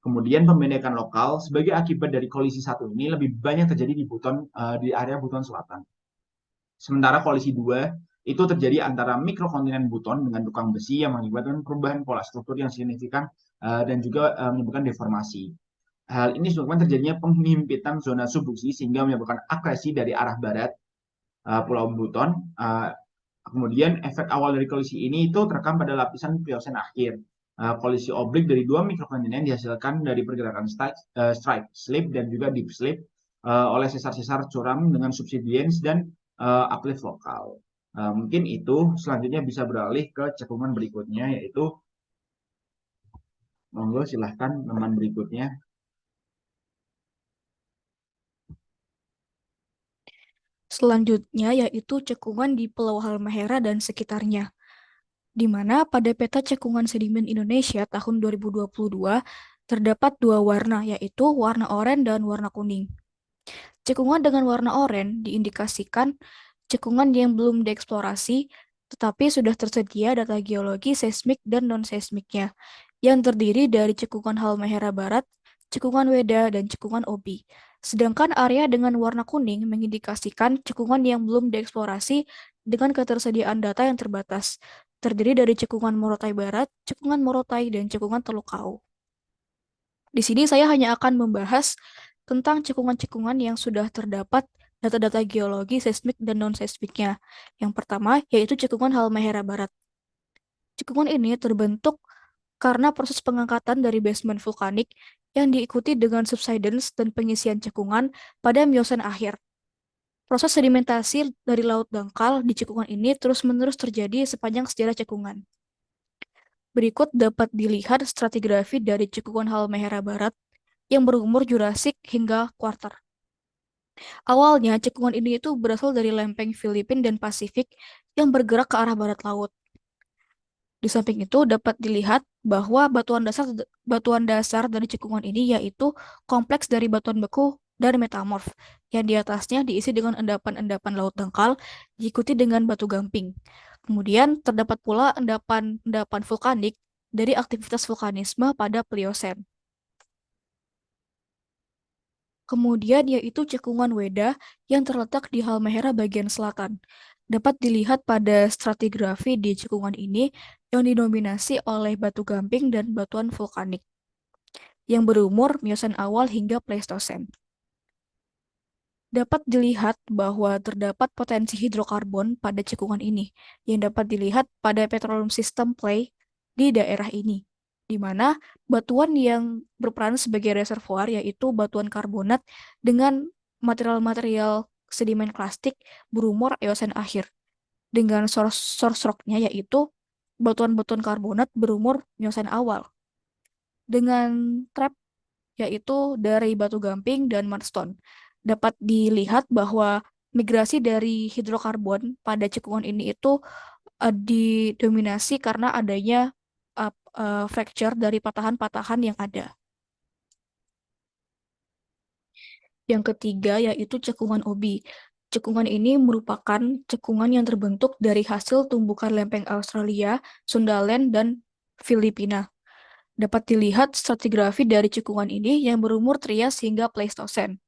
Kemudian pembendekan lokal sebagai akibat dari kolisi satu ini lebih banyak terjadi di buton di area buton selatan. Sementara kolisi 2 itu terjadi antara mikrokontinen buton dengan tukang besi yang mengakibatkan perubahan pola struktur yang signifikan dan juga menyebabkan deformasi. Hal ini disebabkan terjadinya penghimpitan zona subduksi sehingga menyebabkan akresi dari arah barat Pulau Buton. Kemudian efek awal dari kolisi ini itu terekam pada lapisan Pliocene akhir. Kolisi oblik dari dua mikrokontinen dihasilkan dari pergerakan strike slip dan juga deep slip oleh sesar-sesar curam dengan subsidence dan uplift lokal. Mungkin itu selanjutnya bisa beralih ke cekungan berikutnya, yaitu monggo silahkan teman berikutnya. Selanjutnya yaitu cekungan di Pulau Halmahera dan sekitarnya, di mana pada peta cekungan sedimen Indonesia tahun 2022 terdapat dua warna, yaitu warna oranye dan warna kuning. Cekungan dengan warna oranye diindikasikan cekungan yang belum dieksplorasi, tetapi sudah tersedia data geologi seismik dan non-seismiknya, yang terdiri dari cekungan Halmahera Barat, cekungan Weda, dan cekungan Obi. Sedangkan area dengan warna kuning mengindikasikan cekungan yang belum dieksplorasi dengan ketersediaan data yang terbatas, terdiri dari cekungan Morotai Barat, cekungan Morotai, dan cekungan Teluk Kau. Di sini saya hanya akan membahas tentang cekungan-cekungan yang sudah terdapat data-data geologi, seismik, dan non-seismiknya. Yang pertama yaitu cekungan Halmahera Barat. Cekungan ini terbentuk karena proses pengangkatan dari basement vulkanik yang diikuti dengan subsidence dan pengisian cekungan pada Miosen akhir. Proses sedimentasi dari laut dangkal di cekungan ini terus-menerus terjadi sepanjang sejarah cekungan. Berikut dapat dilihat stratigrafi dari cekungan Halmahera Barat yang berumur Jurassik hingga Quarter. Awalnya, cekungan ini itu berasal dari lempeng Filipina dan Pasifik yang bergerak ke arah barat laut. Di samping itu dapat dilihat bahwa batuan dasar dari cekungan ini yaitu kompleks dari batuan beku dan metamorf, yang di atasnya diisi dengan endapan-endapan laut dangkal, diikuti dengan batu gamping. Kemudian terdapat pula endapan-endapan vulkanik dari aktivitas vulkanisme pada Pliocene. Kemudian yaitu cekungan Weda yang terletak di Halmahera bagian selatan. Dapat dilihat pada stratigrafi di cekungan ini yang didominasi oleh batu gamping dan batuan vulkanik yang berumur Miosen awal hingga Pleistosen. Dapat dilihat bahwa terdapat potensi hidrokarbon pada cekungan ini yang dapat dilihat pada petroleum system play di daerah ini, di mana batuan yang berperan sebagai reservoir yaitu batuan karbonat dengan material-material sedimen klastik berumur Eosen akhir, dengan source rock-nya yaitu batuan-batuan karbonat berumur Miosen awal, dengan trap yaitu dari batu gamping dan mudstone. Dapat dilihat bahwa migrasi dari hidrokarbon pada cekungan ini itu didominasi karena adanya fracture dari patahan-patahan yang ada. Yang ketiga yaitu cekungan Obi. Cekungan ini merupakan cekungan yang terbentuk dari hasil tumbukan lempeng Australia, Sundaland, dan Filipina. Dapat dilihat stratigrafi dari cekungan ini yang berumur Trias hingga Pleistosen.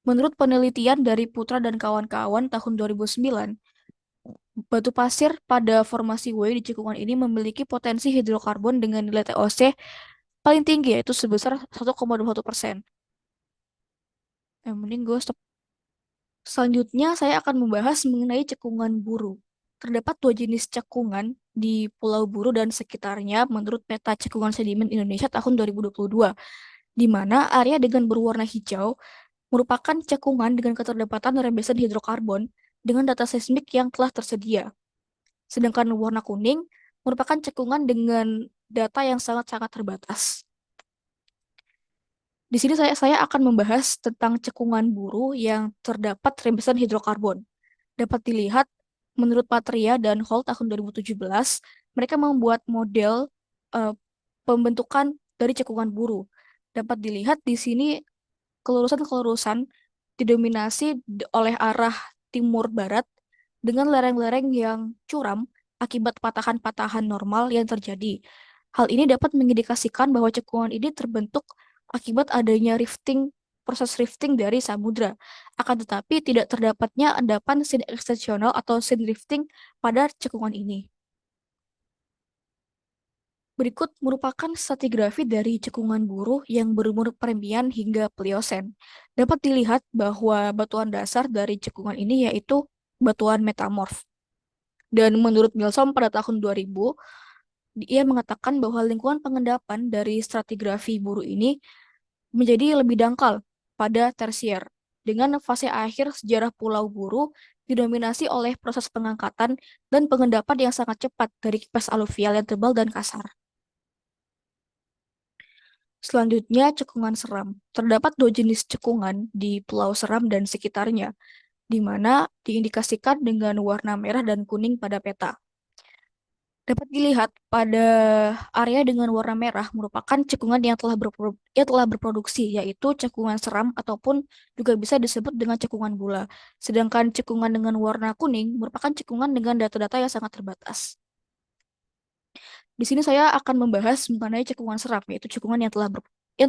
Menurut penelitian dari Putra dan kawan-kawan tahun 2009, batu pasir pada formasi W di cekungan ini memiliki potensi hidrokarbon dengan nilai TOC paling tinggi yaitu sebesar 1,21%. Mending gue stop. Selanjutnya saya akan membahas mengenai cekungan Buru. terdapat dua jenis cekungan di Pulau Buru dan sekitarnya menurut peta cekungan sedimen Indonesia tahun 2022, di mana area dengan berwarna hijau merupakan cekungan dengan keterdapatan rembesan hidrokarbon dengan data seismik yang telah tersedia. Sedangkan warna kuning merupakan cekungan dengan data yang sangat-sangat terbatas. Di sini saya akan membahas tentang cekungan Buru yang terdapat rembesan hidrokarbon. Dapat dilihat menurut Patria dan Hall tahun 2017, mereka membuat model pembentukan dari cekungan Buru. Dapat dilihat di sini kelurusan-kelurusan didominasi oleh arah timur-barat dengan lereng-lereng yang curam akibat patahan-patahan normal yang terjadi. Hal ini dapat mengindikasikan bahwa cekungan ini terbentuk akibat adanya proses rifting dari samudra. Akan tetapi tidak terdapatnya endapan sin ekstensional atau sin rifting pada cekungan ini. Berikut merupakan stratigrafi dari cekungan Buru yang berumur Permian hingga Pliocene. Dapat dilihat bahwa batuan dasar dari cekungan ini yaitu batuan metamorf. Dan menurut Milsom pada tahun 2000, ia mengatakan bahwa lingkungan pengendapan dari stratigrafi Buru ini menjadi lebih dangkal pada tersier, dengan fase akhir sejarah Pulau Buru didominasi oleh proses pengangkatan dan pengendapan yang sangat cepat dari kipas aluvial yang tebal dan kasar. Selanjutnya, cekungan seram. Terdapat dua jenis cekungan di Pulau Seram dan sekitarnya, di mana diindikasikan dengan warna merah dan kuning pada peta. Dapat dilihat pada area dengan warna merah merupakan cekungan yang telah berproduksi, yaitu cekungan seram ataupun juga bisa disebut dengan cekungan gula. Sedangkan cekungan dengan warna kuning merupakan cekungan dengan data-data yang sangat terbatas. Di sini saya akan membahas mengenai cekungan seram, yaitu cekungan yang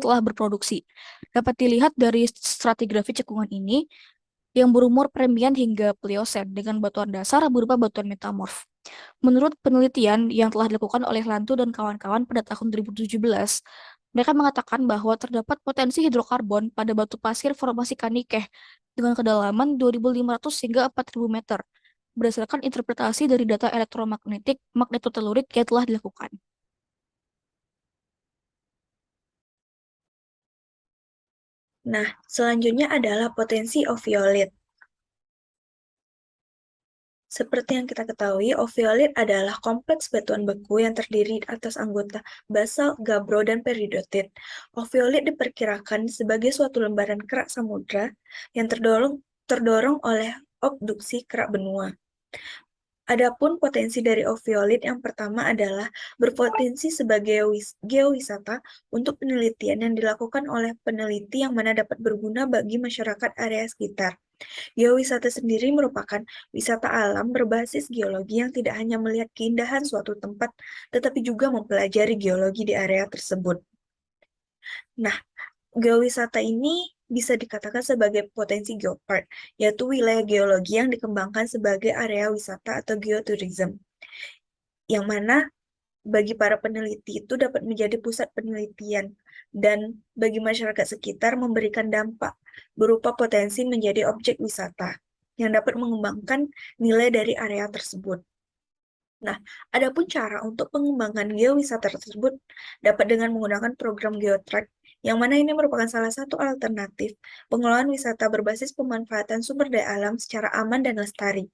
telah berproduksi. Dapat dilihat dari stratigrafi cekungan ini yang berumur Permian hingga Pliocene dengan batuan dasar berupa batuan metamorf. Menurut penelitian yang telah dilakukan oleh Lantu dan kawan-kawan pada tahun 2017, mereka mengatakan bahwa terdapat potensi hidrokarbon pada batu pasir formasi Kanikeh dengan kedalaman 2.500 hingga 4.000 meter, berdasarkan interpretasi dari data elektromagnetik magnetotelurik yang telah dilakukan. Nah, selanjutnya adalah potensi oviolit. Seperti yang kita ketahui, oviolit adalah kompleks batuan beku yang terdiri atas anggota basalt, gabbro, dan peridotit. Oviolit diperkirakan sebagai suatu lembaran kerak samudra yang terdorong oleh obduksi kerak benua. Adapun potensi dari oviolit yang pertama adalah berpotensi sebagai geowisata untuk penelitian yang dilakukan oleh peneliti yang mana dapat berguna bagi masyarakat area sekitar. Geowisata sendiri merupakan wisata alam berbasis geologi yang tidak hanya melihat keindahan suatu tempat, tetapi juga mempelajari geologi di area tersebut. Nah, geowisata ini bisa dikatakan sebagai potensi geopark, yaitu wilayah geologi yang dikembangkan sebagai area wisata atau geotourism, yang mana bagi para peneliti itu dapat menjadi pusat penelitian dan bagi masyarakat sekitar memberikan dampak berupa potensi menjadi objek wisata yang dapat mengembangkan nilai dari area tersebut. Nah, adapun cara untuk pengembangan geowisata tersebut dapat dengan menggunakan program GeoTrack, yang mana ini merupakan salah satu alternatif pengelolaan wisata berbasis pemanfaatan sumber daya alam secara aman dan lestari.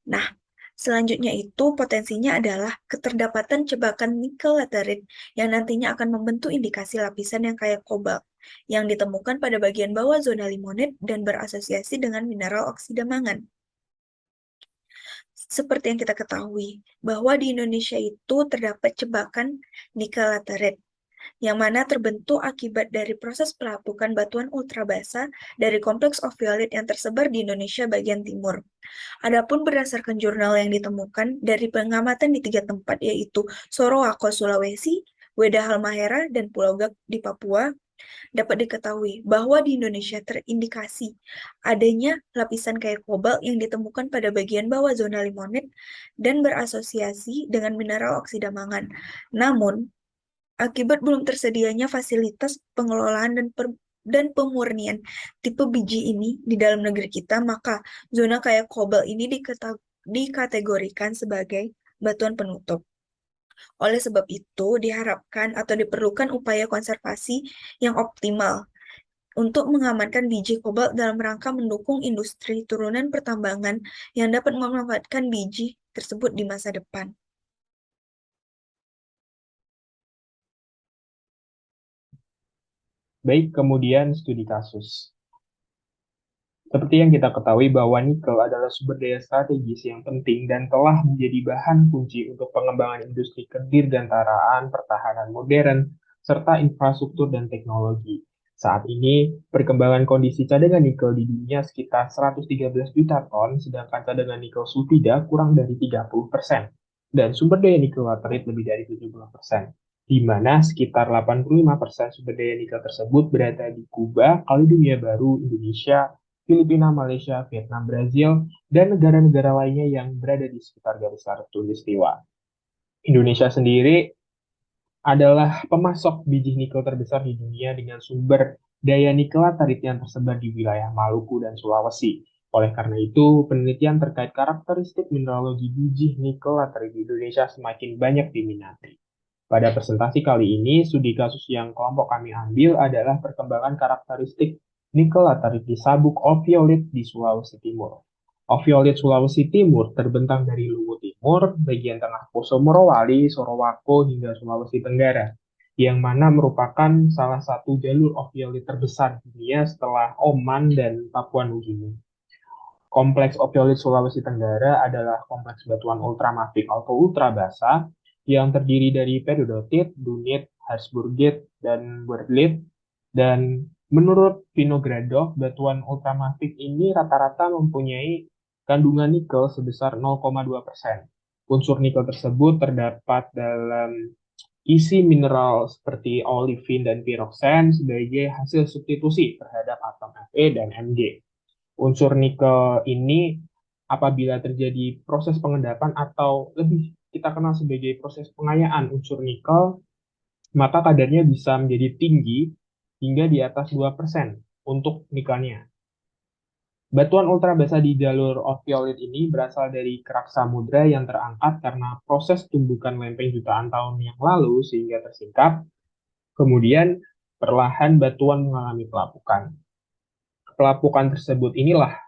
Nah, selanjutnya itu potensinya adalah keterdapatan jebakan nikel laterit yang nantinya akan membentuk indikasi lapisan yang kaya kobalt yang ditemukan pada bagian bawah zona limonit dan berasosiasi dengan mineral oksida mangan. Seperti yang kita ketahui, bahwa di Indonesia itu terdapat jebakan nikel laterit, yang mana terbentuk akibat dari proses pelapukan batuan ultrabasa dari kompleks oviolit yang tersebar di Indonesia bagian timur. Adapun berdasarkan jurnal yang ditemukan dari pengamatan di 3 tempat, yaitu Sorowako, Sulawesi, Weda Halmahera, dan Pulau Gak di Papua, dapat diketahui bahwa di Indonesia terindikasi adanya lapisan kaya kobalt yang ditemukan pada bagian bawah zona limonit dan berasosiasi dengan mineral oksida mangan. Namun, akibat belum tersedianya fasilitas pengelolaan dan pemurnian tipe biji ini di dalam negeri kita, maka zona kaya kobalt ini dikategorikan sebagai batuan penutup. Oleh sebab itu, diharapkan atau diperlukan upaya konservasi yang optimal untuk mengamankan biji kobalt dalam rangka mendukung industri turunan pertambangan yang dapat memanfaatkan biji tersebut di masa depan. Baik, kemudian studi kasus. Seperti yang kita ketahui bahwa nikel adalah sumber daya strategis yang penting dan telah menjadi bahan kunci untuk pengembangan industri kedirgantaraan, pertahanan modern, serta infrastruktur dan teknologi. Saat ini, perkembangan kondisi cadangan nikel di dunia sekitar 113 juta ton, sedangkan cadangan nikel sulfida kurang dari 30%, dan sumber daya nikel laterit lebih dari 70%, di mana sekitar 85% sumber daya nikel tersebut berada di Kuba, Kaledonia Baru, Indonesia, Filipina, Malaysia, Vietnam, Brazil, dan negara-negara lainnya yang berada di sekitar garis khatulistiwa. Indonesia sendiri adalah pemasok biji nikel terbesar di dunia dengan sumber daya nikel laterit yang tersebar di wilayah Maluku dan Sulawesi. Oleh karena itu, penelitian terkait karakteristik mineralogi biji nikel laterit di Indonesia semakin banyak diminati. Pada presentasi kali ini, studi kasus yang kelompok kami ambil adalah perkembangan karakteristik nikel laterit di sabuk oviolit di Sulawesi Timur. Oviolit Sulawesi Timur terbentang dari Luwu Timur, bagian tengah Poso Morowali, Sorowako, hingga Sulawesi Tenggara, yang mana merupakan salah satu jalur oviolit terbesar di dunia setelah Oman dan Papua Nugini. Kompleks oviolit Sulawesi Tenggara adalah kompleks batuan ultramafik atau ultrabasa yang terdiri dari peridotit, dunit, Habsburgite, dan Wordlit. Dan menurut Vinogradov, batuan ultramafik ini rata-rata mempunyai kandungan nikel sebesar 0,2%. Unsur nikel tersebut terdapat dalam isi mineral seperti olivin dan piroxen sebagai hasil substitusi terhadap atom Fe dan Mg. Unsur nikel ini apabila terjadi proses pengendapan atau lebih kita kenal sebagai proses pengayaan unsur nikel, maka kadarnya bisa menjadi tinggi hingga di atas 2% untuk nikelnya. Batuan ultrabasa di jalur oviolit ini berasal dari kerak samudra yang terangkat karena proses tumbukan lempeng jutaan tahun yang lalu sehingga tersingkap. Kemudian perlahan batuan mengalami pelapukan. Pelapukan tersebut inilah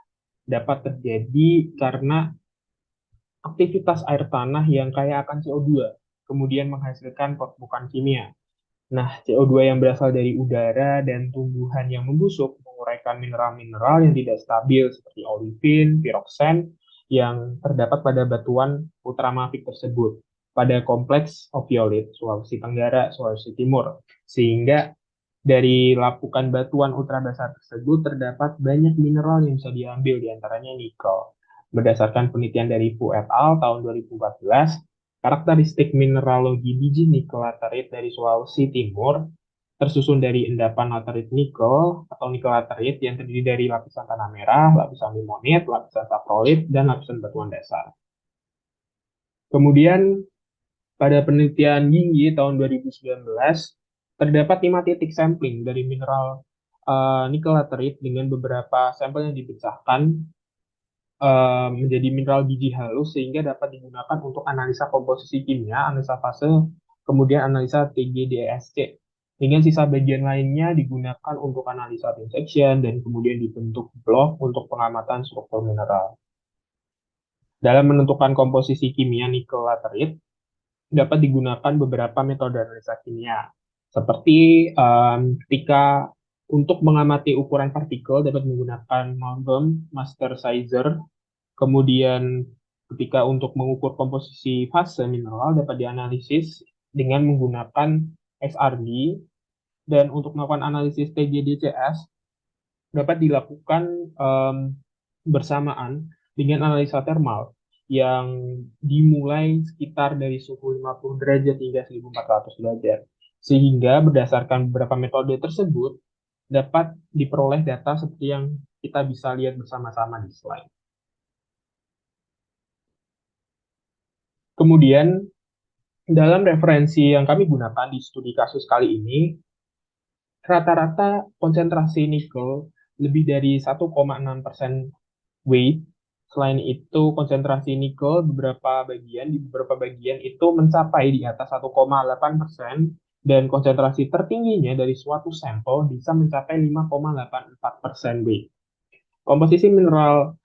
dapat terjadi karena aktivitas air tanah yang kaya akan CO2, kemudian menghasilkan pertukaran kimia. Nah, CO2 yang berasal dari udara dan tumbuhan yang membusuk menguraikan mineral-mineral yang tidak stabil seperti olivin, piroxen, yang terdapat pada batuan ultramafik tersebut pada kompleks oviolit Sulawesi Tenggara, Sulawesi Timur. Sehingga dari lapukan batuan ultrabasa tersebut terdapat banyak mineral yang bisa diambil, diantaranya nikel. Berdasarkan penelitian dari Fu et al. Tahun 2014, karakteristik mineralogi biji nikel laterit dari Sulawesi Timur tersusun dari endapan laterit nikel atau nikel laterit yang terdiri dari lapisan tanah merah, lapisan limonit, lapisan saprolit, dan lapisan batuan dasar. Kemudian pada penelitian Yingyi tahun 2019, terdapat 5 titik sampling dari mineral nikel laterit dengan beberapa sampel yang dipecahkan menjadi mineral biji halus sehingga dapat digunakan untuk analisa komposisi kimia, analisa fase, kemudian analisa TGDSC. Dengan sisa bagian lainnya digunakan untuk analisa pin section dan kemudian dibentuk blok untuk pengamatan struktur mineral. Dalam menentukan komposisi kimia nikel laterit, dapat digunakan beberapa metode analisa kimia. Seperti ketika untuk mengamati ukuran partikel dapat menggunakan Malmholtz master sizer. Kemudian ketika untuk mengukur komposisi fase mineral dapat dianalisis dengan menggunakan XRD. Dan untuk melakukan analisis TGDCS dapat dilakukan bersamaan dengan analisa termal yang dimulai sekitar dari suhu 50 derajat hingga 1400 derajat. Sehingga berdasarkan beberapa metode tersebut dapat diperoleh data seperti yang kita bisa lihat bersama-sama di slide. Kemudian dalam referensi yang kami gunakan di studi kasus kali ini, rata-rata konsentrasi nikel lebih dari 1,6% weight Selain itu, konsentrasi nikel di beberapa bagian itu mencapai di atas 1,8% dan konsentrasi tertingginya dari suatu sampel bisa mencapai 5,84%. Komposisi mineral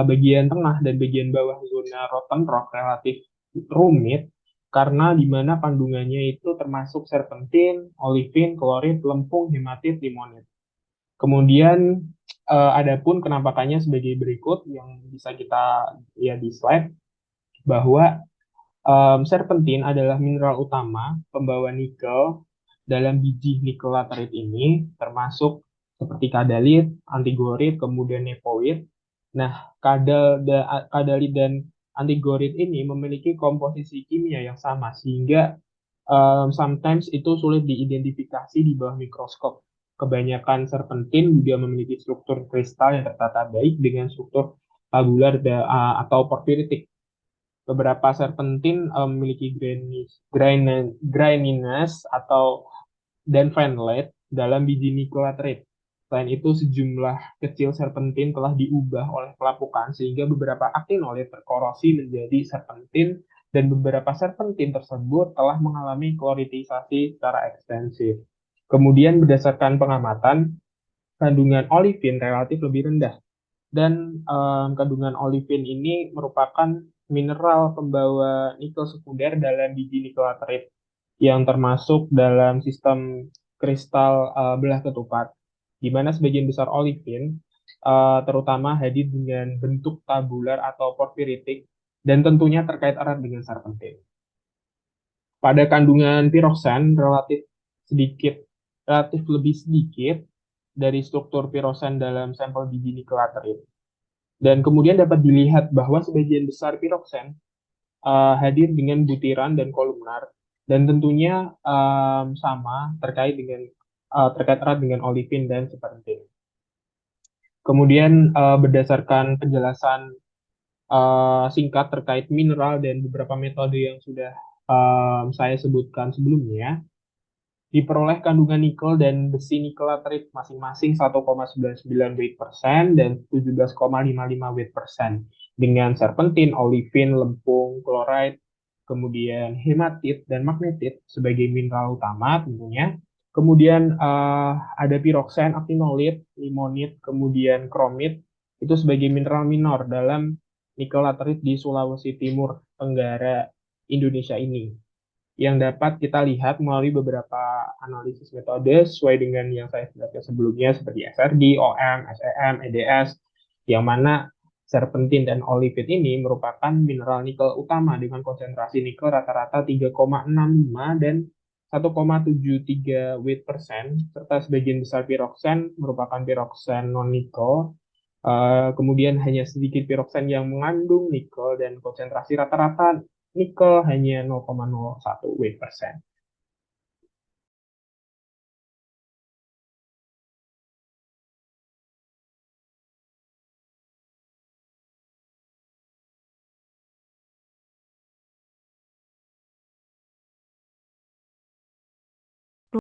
bagian tengah dan bagian bawah zona rotten rock relatif rumit karena di mana kandungannya itu termasuk serpentin, olivin, klorit, lempung, hematit, limonit. Kemudian adapun penampakannya sebagai berikut yang bisa kita lihat di slide bahwa serpentin adalah mineral utama pembawa nikel dalam biji nikel laterit ini, termasuk seperti kadalit, antigorit, kemudian nepoid. Nah, kadalit dan antigorit ini memiliki komposisi kimia yang sama, sehingga sometimes itu sulit diidentifikasi di bawah mikroskop. Kebanyakan serpentin juga memiliki struktur kristal yang tertata baik dengan struktur tabular atau porfiritik. Beberapa serpentin memiliki graininess dan fanlate dalam biji nikel laterit. Selain itu, sejumlah kecil serpentin telah diubah oleh pelapukan sehingga beberapa aktinolit terkorosi menjadi serpentin dan beberapa serpentin tersebut telah mengalami kloritisasi secara ekstensif. Kemudian berdasarkan pengamatan, kandungan olivin relatif lebih rendah dan kandungan olivin ini merupakan mineral pembawa nikel sekunder dalam biji nikel laterit yang termasuk dalam sistem kristal belah ketupat, di mana sebagian besar olivin terutama hadir dengan bentuk tabular atau porfiritik dan tentunya terkait erat dengan serpentin. Pada kandungan piroksan relatif lebih sedikit dari struktur pirosan dalam sampel biji nikel laterit. Dan kemudian dapat dilihat bahwa sebagian besar piroksan hadir dengan butiran dan kolumnar, dan tentunya sama terkait erat dengan olivin dan serpentin. Kemudian berdasarkan penjelasan singkat terkait mineral dan beberapa metode yang sudah saya sebutkan sebelumnya, diperoleh kandungan nikel dan besi nikel laterit masing-masing 1,99 weight% dan 17,55 weight% dengan serpentin, olivin, lempung, klorit, kemudian hematit dan magnetit sebagai mineral utama tentunya. Kemudian ada piroksan, aktinolit, limonit, kemudian kromit itu sebagai mineral minor dalam nikel laterit di Sulawesi Timur Tenggara Indonesia ini, yang dapat kita lihat melalui beberapa analisis metode sesuai dengan yang saya jelaskan sebelumnya seperti SRD, OM, SEM, EDS, yang mana serpentin dan olivin ini merupakan mineral nikel utama dengan konsentrasi nikel rata-rata 3,65 dan 1,73 weight%, serta sebagian besar piroksan merupakan piroksan non-nikel. Kemudian hanya sedikit piroksan yang mengandung nikel dan konsentrasi rata-rata nikel hanya 0,01 weight%.